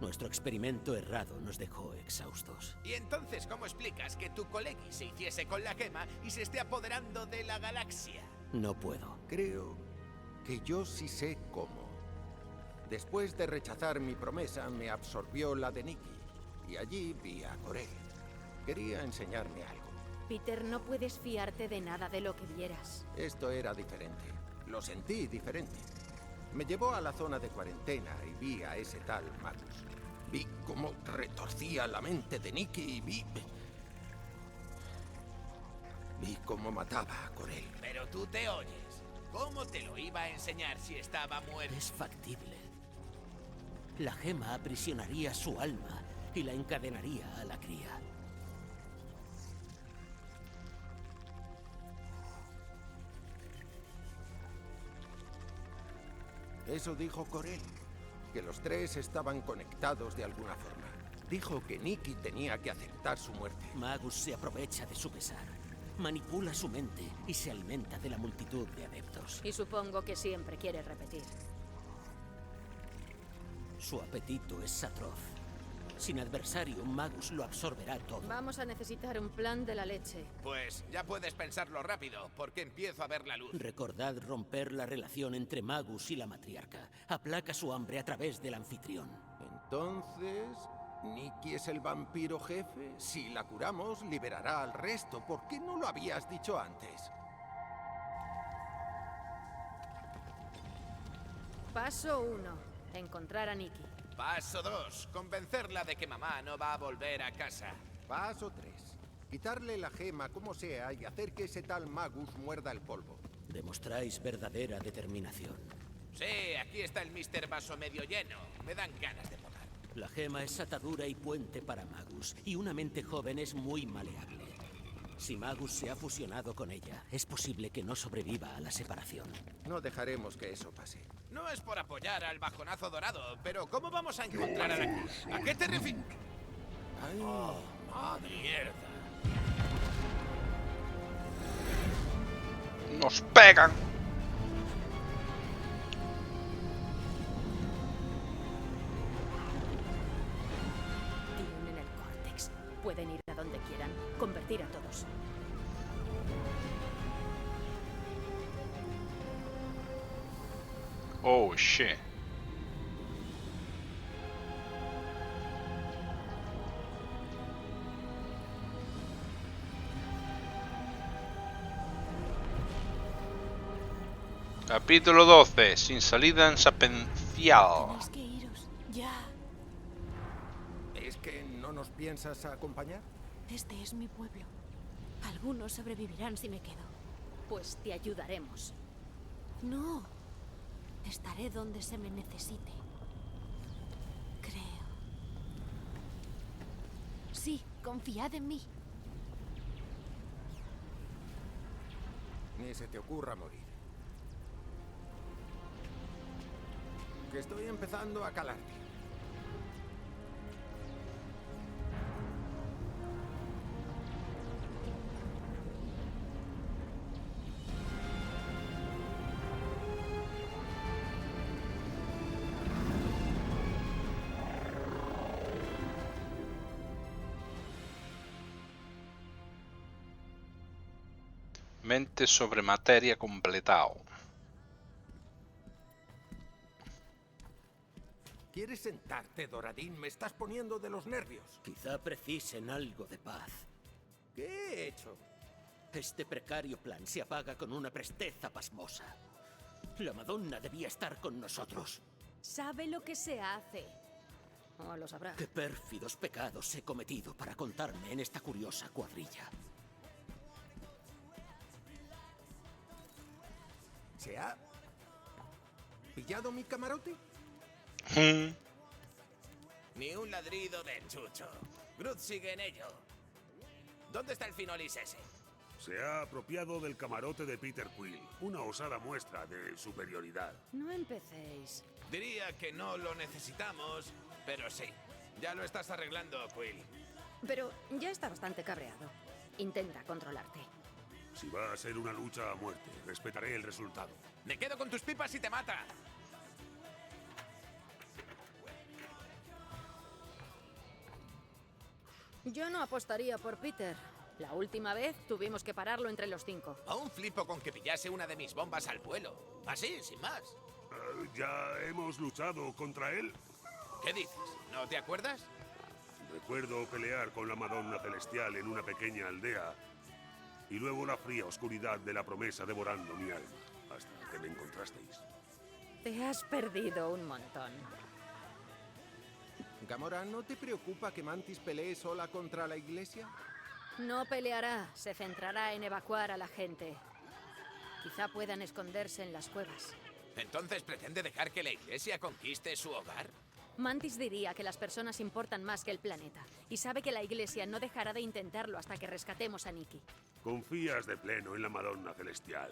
Nuestro experimento errado nos dejó exhaustos. ¿Y entonces cómo explicas que tu colegui se hiciese con la gema y se esté apoderando de la galaxia? No puedo. Creo que yo sí sé cómo. Después de rechazar mi promesa, me absorbió la de Nikki. Y allí vi a Corel. Quería enseñarme algo. Peter, no puedes fiarte de nada de lo que vieras. Esto era diferente. Lo sentí diferente. Me llevó a la zona de cuarentena y vi a ese tal Magus. Vi cómo retorcía la mente de Nikki y vi cómo mataba a Corel. Pero tú te oyes. ¿Cómo te lo iba a enseñar si estaba muerto? Es factible. La gema aprisionaría su alma y la encadenaría a la cría. Eso dijo Corel, que los tres estaban conectados de alguna forma. Dijo que Nikki tenía que aceptar su muerte. Magus se aprovecha de su pesar, manipula su mente y se alimenta de la multitud de adeptos. Y supongo que siempre quiere repetir. Su apetito es atroz. Sin adversario, Magus lo absorberá todo. Vamos a necesitar un plan de la leche. Pues ya puedes pensarlo rápido, porque empiezo a ver la luz. Recordad romper la relación entre Magus y la matriarca. Aplaca su hambre a través del anfitrión. Entonces, ¿Nikki es el vampiro jefe? Si la curamos, liberará al resto. ¿Por qué no lo habías dicho antes? Paso 1. Encontrar a Nikki. Paso 2. Convencerla de que mamá no va a volver a casa. Paso 3. Quitarle la gema como sea y hacer que ese tal Magus muerda el polvo. Demostráis verdadera determinación. Sí, aquí está el Mr. Vaso medio lleno. Me dan ganas de potar. La gema es atadura y puente para Magus, y una mente joven es muy maleable. Si Magus se ha fusionado con ella, es posible que no sobreviva a la separación. No dejaremos que eso pase. No es por apoyar al bajonazo dorado, pero ¿cómo vamos a encontrar a la cría? ¿A qué te refieres? Ay, ¡Mierda! ¡Nos pegan! Tienen el córtex. Pueden ir a donde quieran. Convertir a todos. Oh, shit. Capítulo 12. Sin salida en Sapencial. Tenéis que iros. Ya. ¿Es que no nos piensas acompañar? Este es mi pueblo. Algunos sobrevivirán si me quedo. Pues te ayudaremos. No. Estaré donde se me necesite. Creo. Sí, confiad en mí. Ni se te ocurra morir. Que estoy empezando a calarte. Mente sobre materia completado. ¿Quieres sentarte, Doradin? Me estás poniendo de los nervios. Quizá precisen algo de paz. ¿Qué he hecho? Este precario plan se apaga con una presteza pasmosa. La Madonna debía estar con nosotros. Sabe lo que se hace. O lo sabrá. Qué pérfidos pecados he cometido para contarme en esta curiosa cuadrilla. ¿Se ha pillado mi camarote? Ni un ladrido del chucho. Groot sigue en ello. ¿Dónde está el Finolis ese? Se ha apropiado del camarote de Peter Quill, una osada muestra de superioridad. No empecéis. Diría que no lo necesitamos, pero sí. Ya lo estás arreglando, Quill. Pero ya está bastante cabreado. Intenta controlarte. Si va a ser una lucha a muerte, respetaré el resultado. Me quedo con tus pipas y te mata. Yo no apostaría por Peter. La última vez tuvimos que pararlo entre los 5. Aún flipo con que pillase una de mis bombas al vuelo. Así, sin más. ¿Ya hemos luchado contra él? ¿Qué dices? ¿No te acuerdas? Recuerdo pelear con la Madonna Celestial en una pequeña aldea y luego la fría oscuridad de la promesa devorando mi alma, hasta que me encontrasteis. Te has perdido un montón. Gamora, ¿no te preocupa que Mantis pelee sola contra la iglesia? No peleará, se centrará en evacuar a la gente. Quizá puedan esconderse en las cuevas. ¿Entonces pretende dejar que la iglesia conquiste su hogar? Mantis diría que las personas importan más que el planeta, y sabe que la iglesia no dejará de intentarlo hasta que rescatemos a Nikki. ¿Confías de pleno en la Madonna Celestial?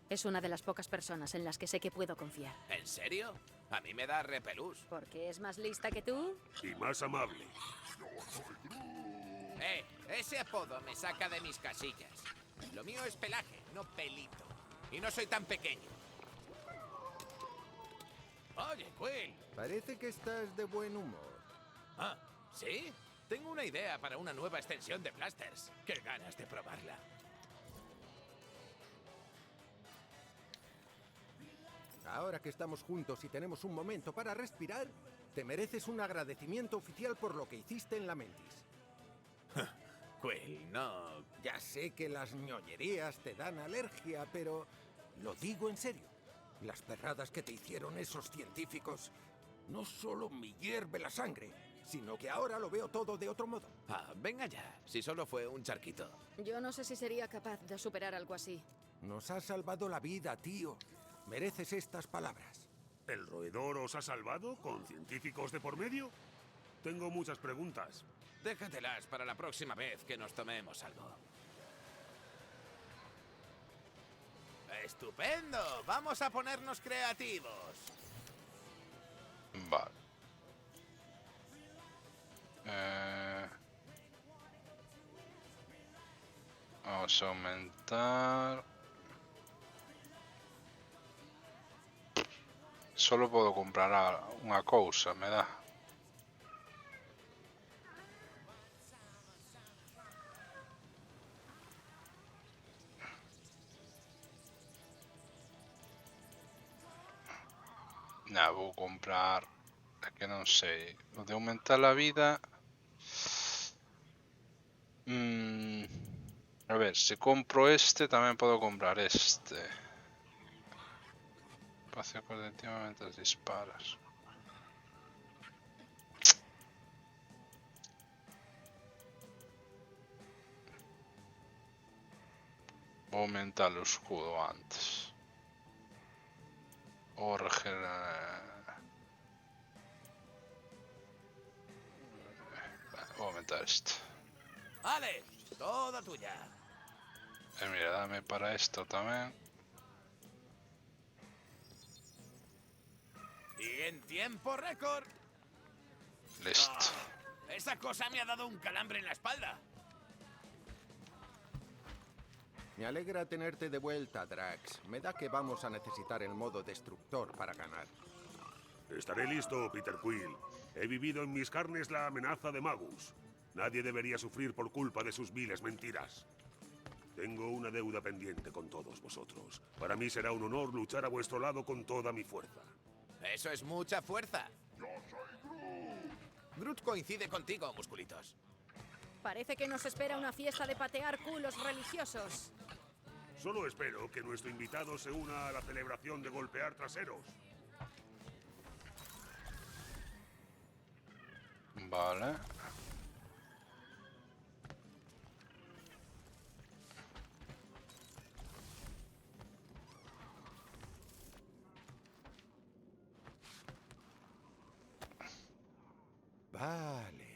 Es una de las pocas personas en las que sé que puedo confiar. ¿En serio? A mí me da repelús. ¿Porque es más lista que tú? Y más amable. Ese apodo me saca de mis casillas. Lo mío es pelaje, no pelito. Y no soy tan pequeño. Oye, Quill. Parece que estás de buen humor. Ah, ¿sí? Tengo una idea para una nueva extensión de blasters. Qué ganas de probarla. Ahora que estamos juntos y tenemos un momento para respirar, te mereces un agradecimiento oficial por lo que hiciste en la Mentis. Quill, no. Ya sé que las ñoñerías te dan alergia, pero lo digo en serio. Las perradas que te hicieron esos científicos no solo me hierve la sangre, sino que ahora lo veo todo de otro modo. Ah, venga ya. Si solo fue un charquito. Yo no sé si sería capaz de superar algo así. Nos has salvado la vida, tío. Mereces estas palabras. ¿El roedor os ha salvado con científicos de por medio? Tengo muchas preguntas. Déjatelas para la próxima vez que nos tomemos algo. ¡Estupendo! Vamos a ponernos creativos. Vale. Vamos a aumentar. Solo podo comprar unha cousa, me dá. Nah, vou comprar... É que non sei. O de aumentar a vida... A ver, se compro este, tamén podo comprar este. Espacio colectivo mentre disparas. Vou aumentar o escudo antes. O regenerar... Vou aumentar este. Vale, toda tuya. Mira, dame para esto tamén. Y en tiempo récord. Listo. Esa cosa me ha dado un calambre en la espalda. Me alegra tenerte de vuelta, Drax. Me da que vamos a necesitar el modo destructor para ganar. Estaré listo, Peter Quill. He vivido en mis carnes la amenaza de Magus. Nadie debería sufrir por culpa de sus viles mentiras. Tengo una deuda pendiente con todos vosotros. Para mí será un honor luchar a vuestro lado con toda mi fuerza. Eso es mucha fuerza. Yo soy Groot. Groot coincide contigo, musculitos. Parece que nos espera una fiesta de patear culos religiosos. Solo espero que nuestro invitado se una a la celebración de golpear traseros. Vale. Vale.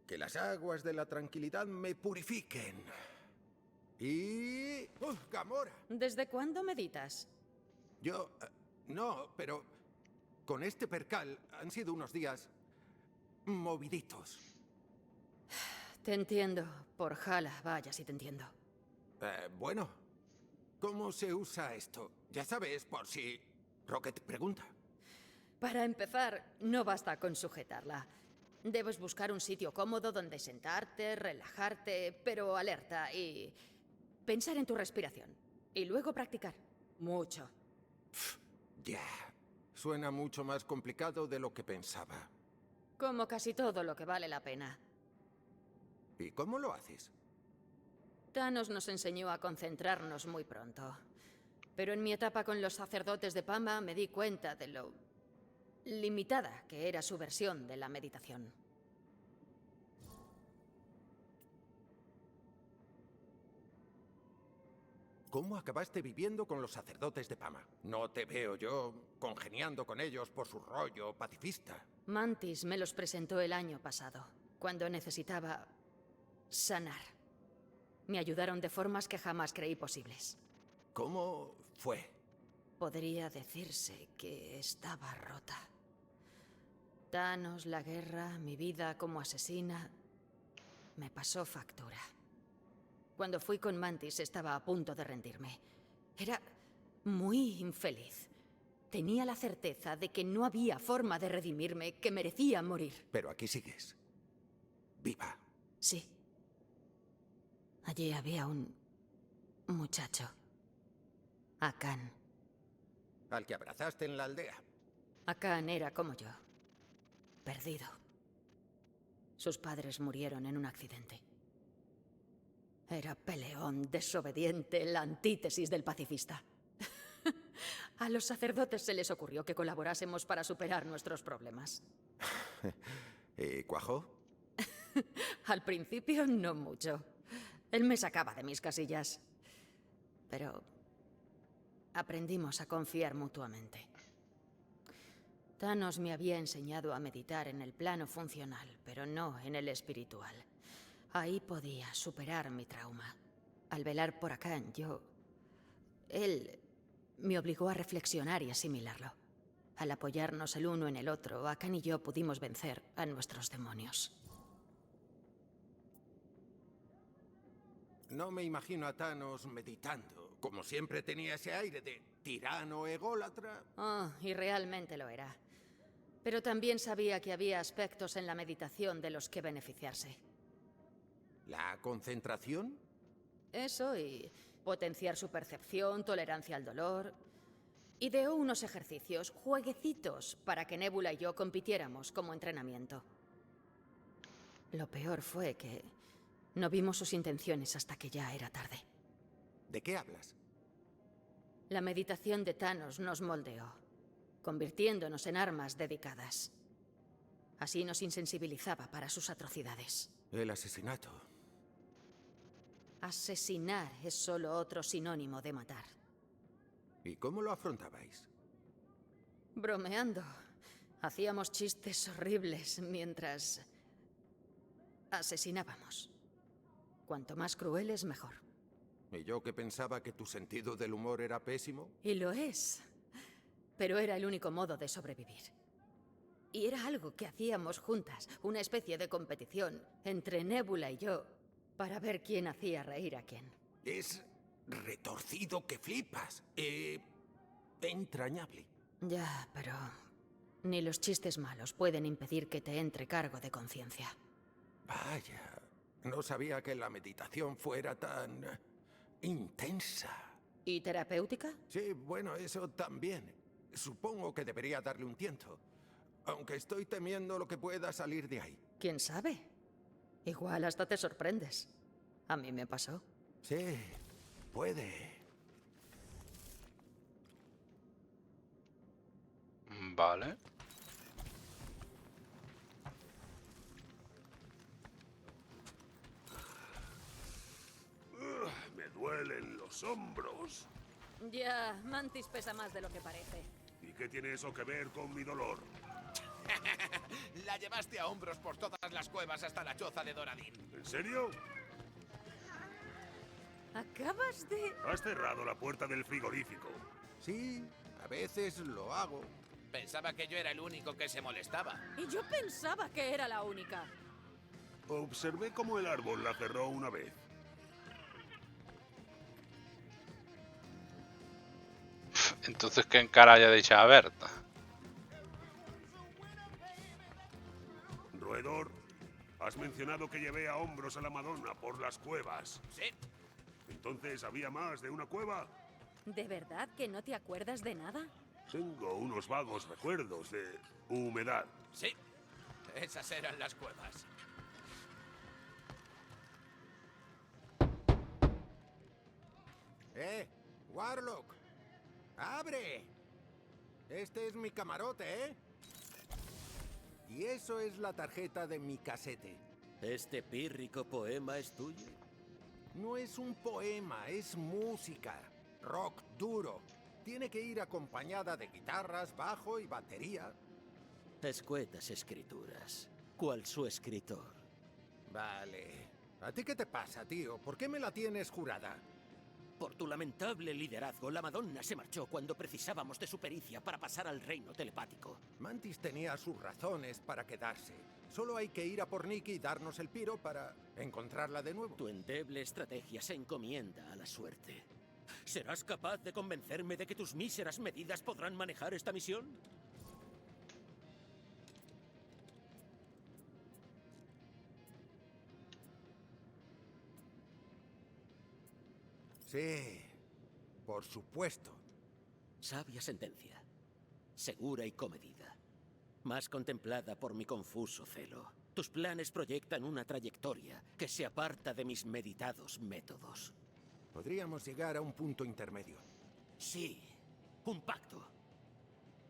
Que las aguas de la tranquilidad me purifiquen. Y... Gamora. ¿Desde cuándo meditas? Yo... no, pero... Con este percal han sido unos días... moviditos. Te entiendo. Por Hala, vaya si te entiendo. Bueno. ¿Cómo se usa esto? Ya sabes, por si... Rocket pregunta. Para empezar, no basta con sujetarla. Debes buscar un sitio cómodo donde sentarte, relajarte, pero alerta y... pensar en tu respiración. Y luego practicar. Mucho. Ya. Suena mucho más complicado de lo que pensaba. Como casi todo lo que vale la pena. ¿Y cómo lo haces? Thanos nos enseñó a concentrarnos muy pronto. Pero en mi etapa con los sacerdotes de Pama me di cuenta de lo limitada que era su versión de la meditación. ¿Cómo acabaste viviendo con los sacerdotes de Pama? No te veo yo congeniando con ellos por su rollo pacifista. Mantis me los presentó el año pasado, cuando necesitaba sanar. Me ayudaron de formas que jamás creí posibles. ¿Cómo fue? Podría decirse que estaba rota. Thanos, la guerra, mi vida como asesina, me pasó factura. Cuando fui con Mantis estaba a punto de rendirme. Era muy infeliz. Tenía la certeza de que no había forma de redimirme, que merecía morir. Pero aquí sigues. Viva. Sí. Allí había un muchacho. Akan. Al que abrazaste en la aldea. Akan era como yo. Perdido. Sus padres murieron en un accidente. Era peleón, desobediente, la antítesis del pacifista. A los sacerdotes se les ocurrió que colaborásemos para superar nuestros problemas. ¿Y cuajó? Al principio, no mucho. Él me sacaba de mis casillas. Pero aprendimos a confiar mutuamente. Thanos me había enseñado a meditar en el plano funcional, pero no en el espiritual. Ahí podía superar mi trauma. Al velar por Akan, él me obligó a reflexionar y asimilarlo. Al apoyarnos el uno en el otro, Akan y yo pudimos vencer a nuestros demonios. No me imagino a Thanos meditando. Como siempre tenía ese aire de tirano ególatra. Oh, y realmente lo era. Pero también sabía que había aspectos en la meditación de los que beneficiarse. ¿La concentración? Eso y potenciar su percepción, tolerancia al dolor. Ideó unos ejercicios, jueguecitos, para que Nebula y yo compitiéramos como entrenamiento. Lo peor fue que no vimos sus intenciones hasta que ya era tarde. ¿De qué hablas? La meditación de Thanos nos moldeó, convirtiéndonos en armas dedicadas. Así nos insensibilizaba para sus atrocidades. El asesinato. Asesinar es solo otro sinónimo de matar. ¿Y cómo lo afrontabais? Bromeando. Hacíamos chistes horribles mientras asesinábamos. Cuanto más crueles, mejor. ¿Y yo que pensaba que tu sentido del humor era pésimo? Y lo es. Pero era el único modo de sobrevivir. Y era algo que hacíamos juntas, una especie de competición entre Nebula y yo, para ver quién hacía reír a quién. Es retorcido que flipas. Entrañable. Ya, pero ni los chistes malos pueden impedir que te entre cargo de conciencia. Vaya, no sabía que la meditación fuera tan intensa. ¿Y terapéutica? Sí, bueno, eso también. Supongo que debería darle un tiento. Aunque estoy temiendo lo que pueda salir de ahí. ¿Quién sabe? Igual hasta te sorprendes. A mí me pasó. Sí, puede. Vale. Me duelen los hombros. Ya, Mantis pesa más de lo que parece. ¿Y qué tiene eso que ver con mi dolor? La llevaste a hombros por todas las cuevas hasta la choza de Doradín. ¿En serio? Acabas de... Has cerrado la puerta del frigorífico. Sí, a veces lo hago. Pensaba que yo era el único que se molestaba. Y yo pensaba que era la única. Observé cómo el árbol la cerró una vez. Entonces, ¿qué encaralla de echar a Berta? Roedor, has mencionado que llevé a hombros a la Madonna por las cuevas. Sí, ¿Entonces había más de una cueva? ¿De verdad que no te acuerdas de nada? Tengo unos vagos recuerdos de humedad. sí. Esas eran las cuevas. Warlock. ¡Abre! Este es mi camarote, ¿eh? Y eso es la tarjeta de mi casete. ¿Este pírrico poema es tuyo? No es un poema, es música. Rock duro. Tiene que ir acompañada de guitarras, bajo y batería. Escuetas escrituras. ¿Cuál su escritor? Vale. ¿A ti qué te pasa, tío? ¿Por qué me la tienes jurada? Por tu lamentable liderazgo, la Madonna se marchó cuando precisábamos de su pericia para pasar al reino telepático. Mantis tenía sus razones para quedarse. Solo hay que ir a por Nikki y darnos el piro para encontrarla de nuevo. Tu endeble estrategia se encomienda a la suerte. ¿Serás capaz de convencerme de que tus míseras medidas podrán manejar esta misión? Sí, por supuesto. Sabia sentencia. Segura y comedida. Más contemplada por mi confuso celo. Tus planes proyectan una trayectoria que se aparta de mis meditados métodos. Podríamos llegar a un punto intermedio. Sí, un pacto.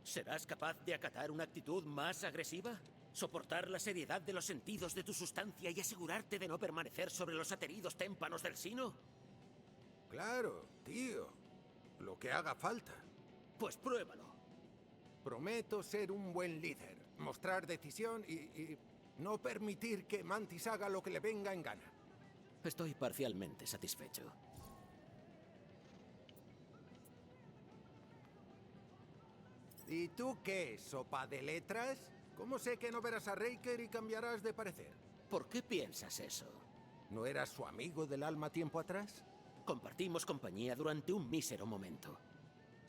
¿Serás capaz de acatar una actitud más agresiva? ¿Soportar la seriedad de los sentidos de tu sustancia y asegurarte de no permanecer sobre los ateridos témpanos del sino? Claro, tío. Lo que haga falta. Pues pruébalo. Prometo ser un buen líder, mostrar decisión y no permitir que Mantis haga lo que le venga en gana. Estoy parcialmente satisfecho. ¿Y tú qué, sopa de letras? ¿Cómo sé que no verás a Raker y cambiarás de parecer? ¿Por qué piensas eso? ¿No eras su amigo del alma tiempo atrás? Compartimos compañía durante un mísero momento.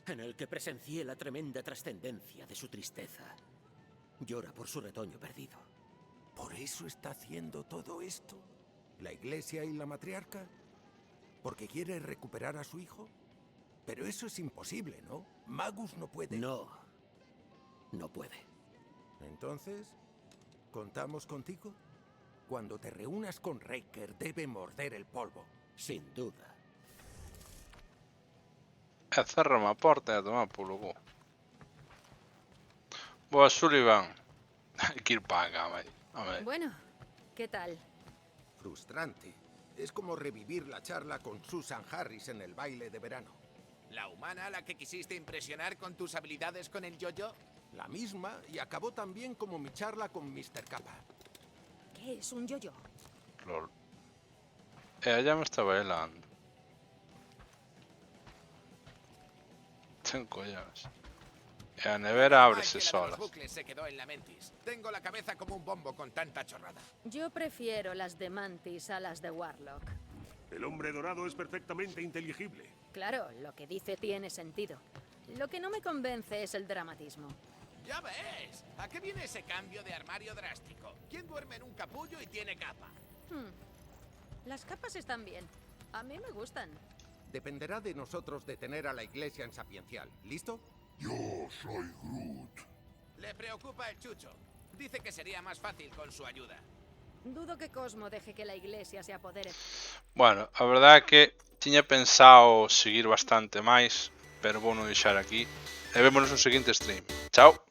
en el que presencié la tremenda trascendencia de su tristeza. Llora por su retoño perdido. ¿Por eso está haciendo todo esto? ¿La iglesia y la matriarca? ¿Porque quiere recuperar a su hijo? Pero eso es imposible, ¿no? Magus no puede. No. No puede. Entonces, ¿contamos contigo? Cuando te reúnas con Raker, debe morder el polvo. Sin duda. Cerrame a porta e a tomar polo cu. Boa, Sullivan. Hai que ir para a cama. Home. Bueno, ¿qué tal? Frustrante. Es como revivir la charla con Susan Harris en el baile de verano. ¿La humana a la que quisiste impresionar con tus habilidades con el yo-yo? La misma, y acabó tan bien como mi charla con Mr. Kappa. ¿Qué es un yo-yo? Lol. Ella me está bailando. Ten collares. E a nevera ábrese Igual que la de sola. los bucles se quedó en la mentis. Tengo la cabeza como un bombo con tanta chorrada. Yo prefiero las de Mantis a las de Warlock. El hombre dorado es perfectamente inteligible. Claro, lo que dice tiene sentido. Lo que no me convence es el dramatismo. ¡Ya ves! ¿A qué viene ese cambio de armario drástico? ¿Quién duerme en un capullo y tiene capa? Las capas están bien. A mí me gustan. Dependerá de nosotros detener a la iglesia en Sapiencial. ¿Listo? Yo soy Groot. Le preocupa el chucho. Dice que sería más fácil con su ayuda. Dudo que Cosmo deje que la iglesia se apodere. Bueno, a verdade é que tiña pensado seguir bastante máis, pero vou non deixar aquí. E vémonos no seguinte stream. Chao.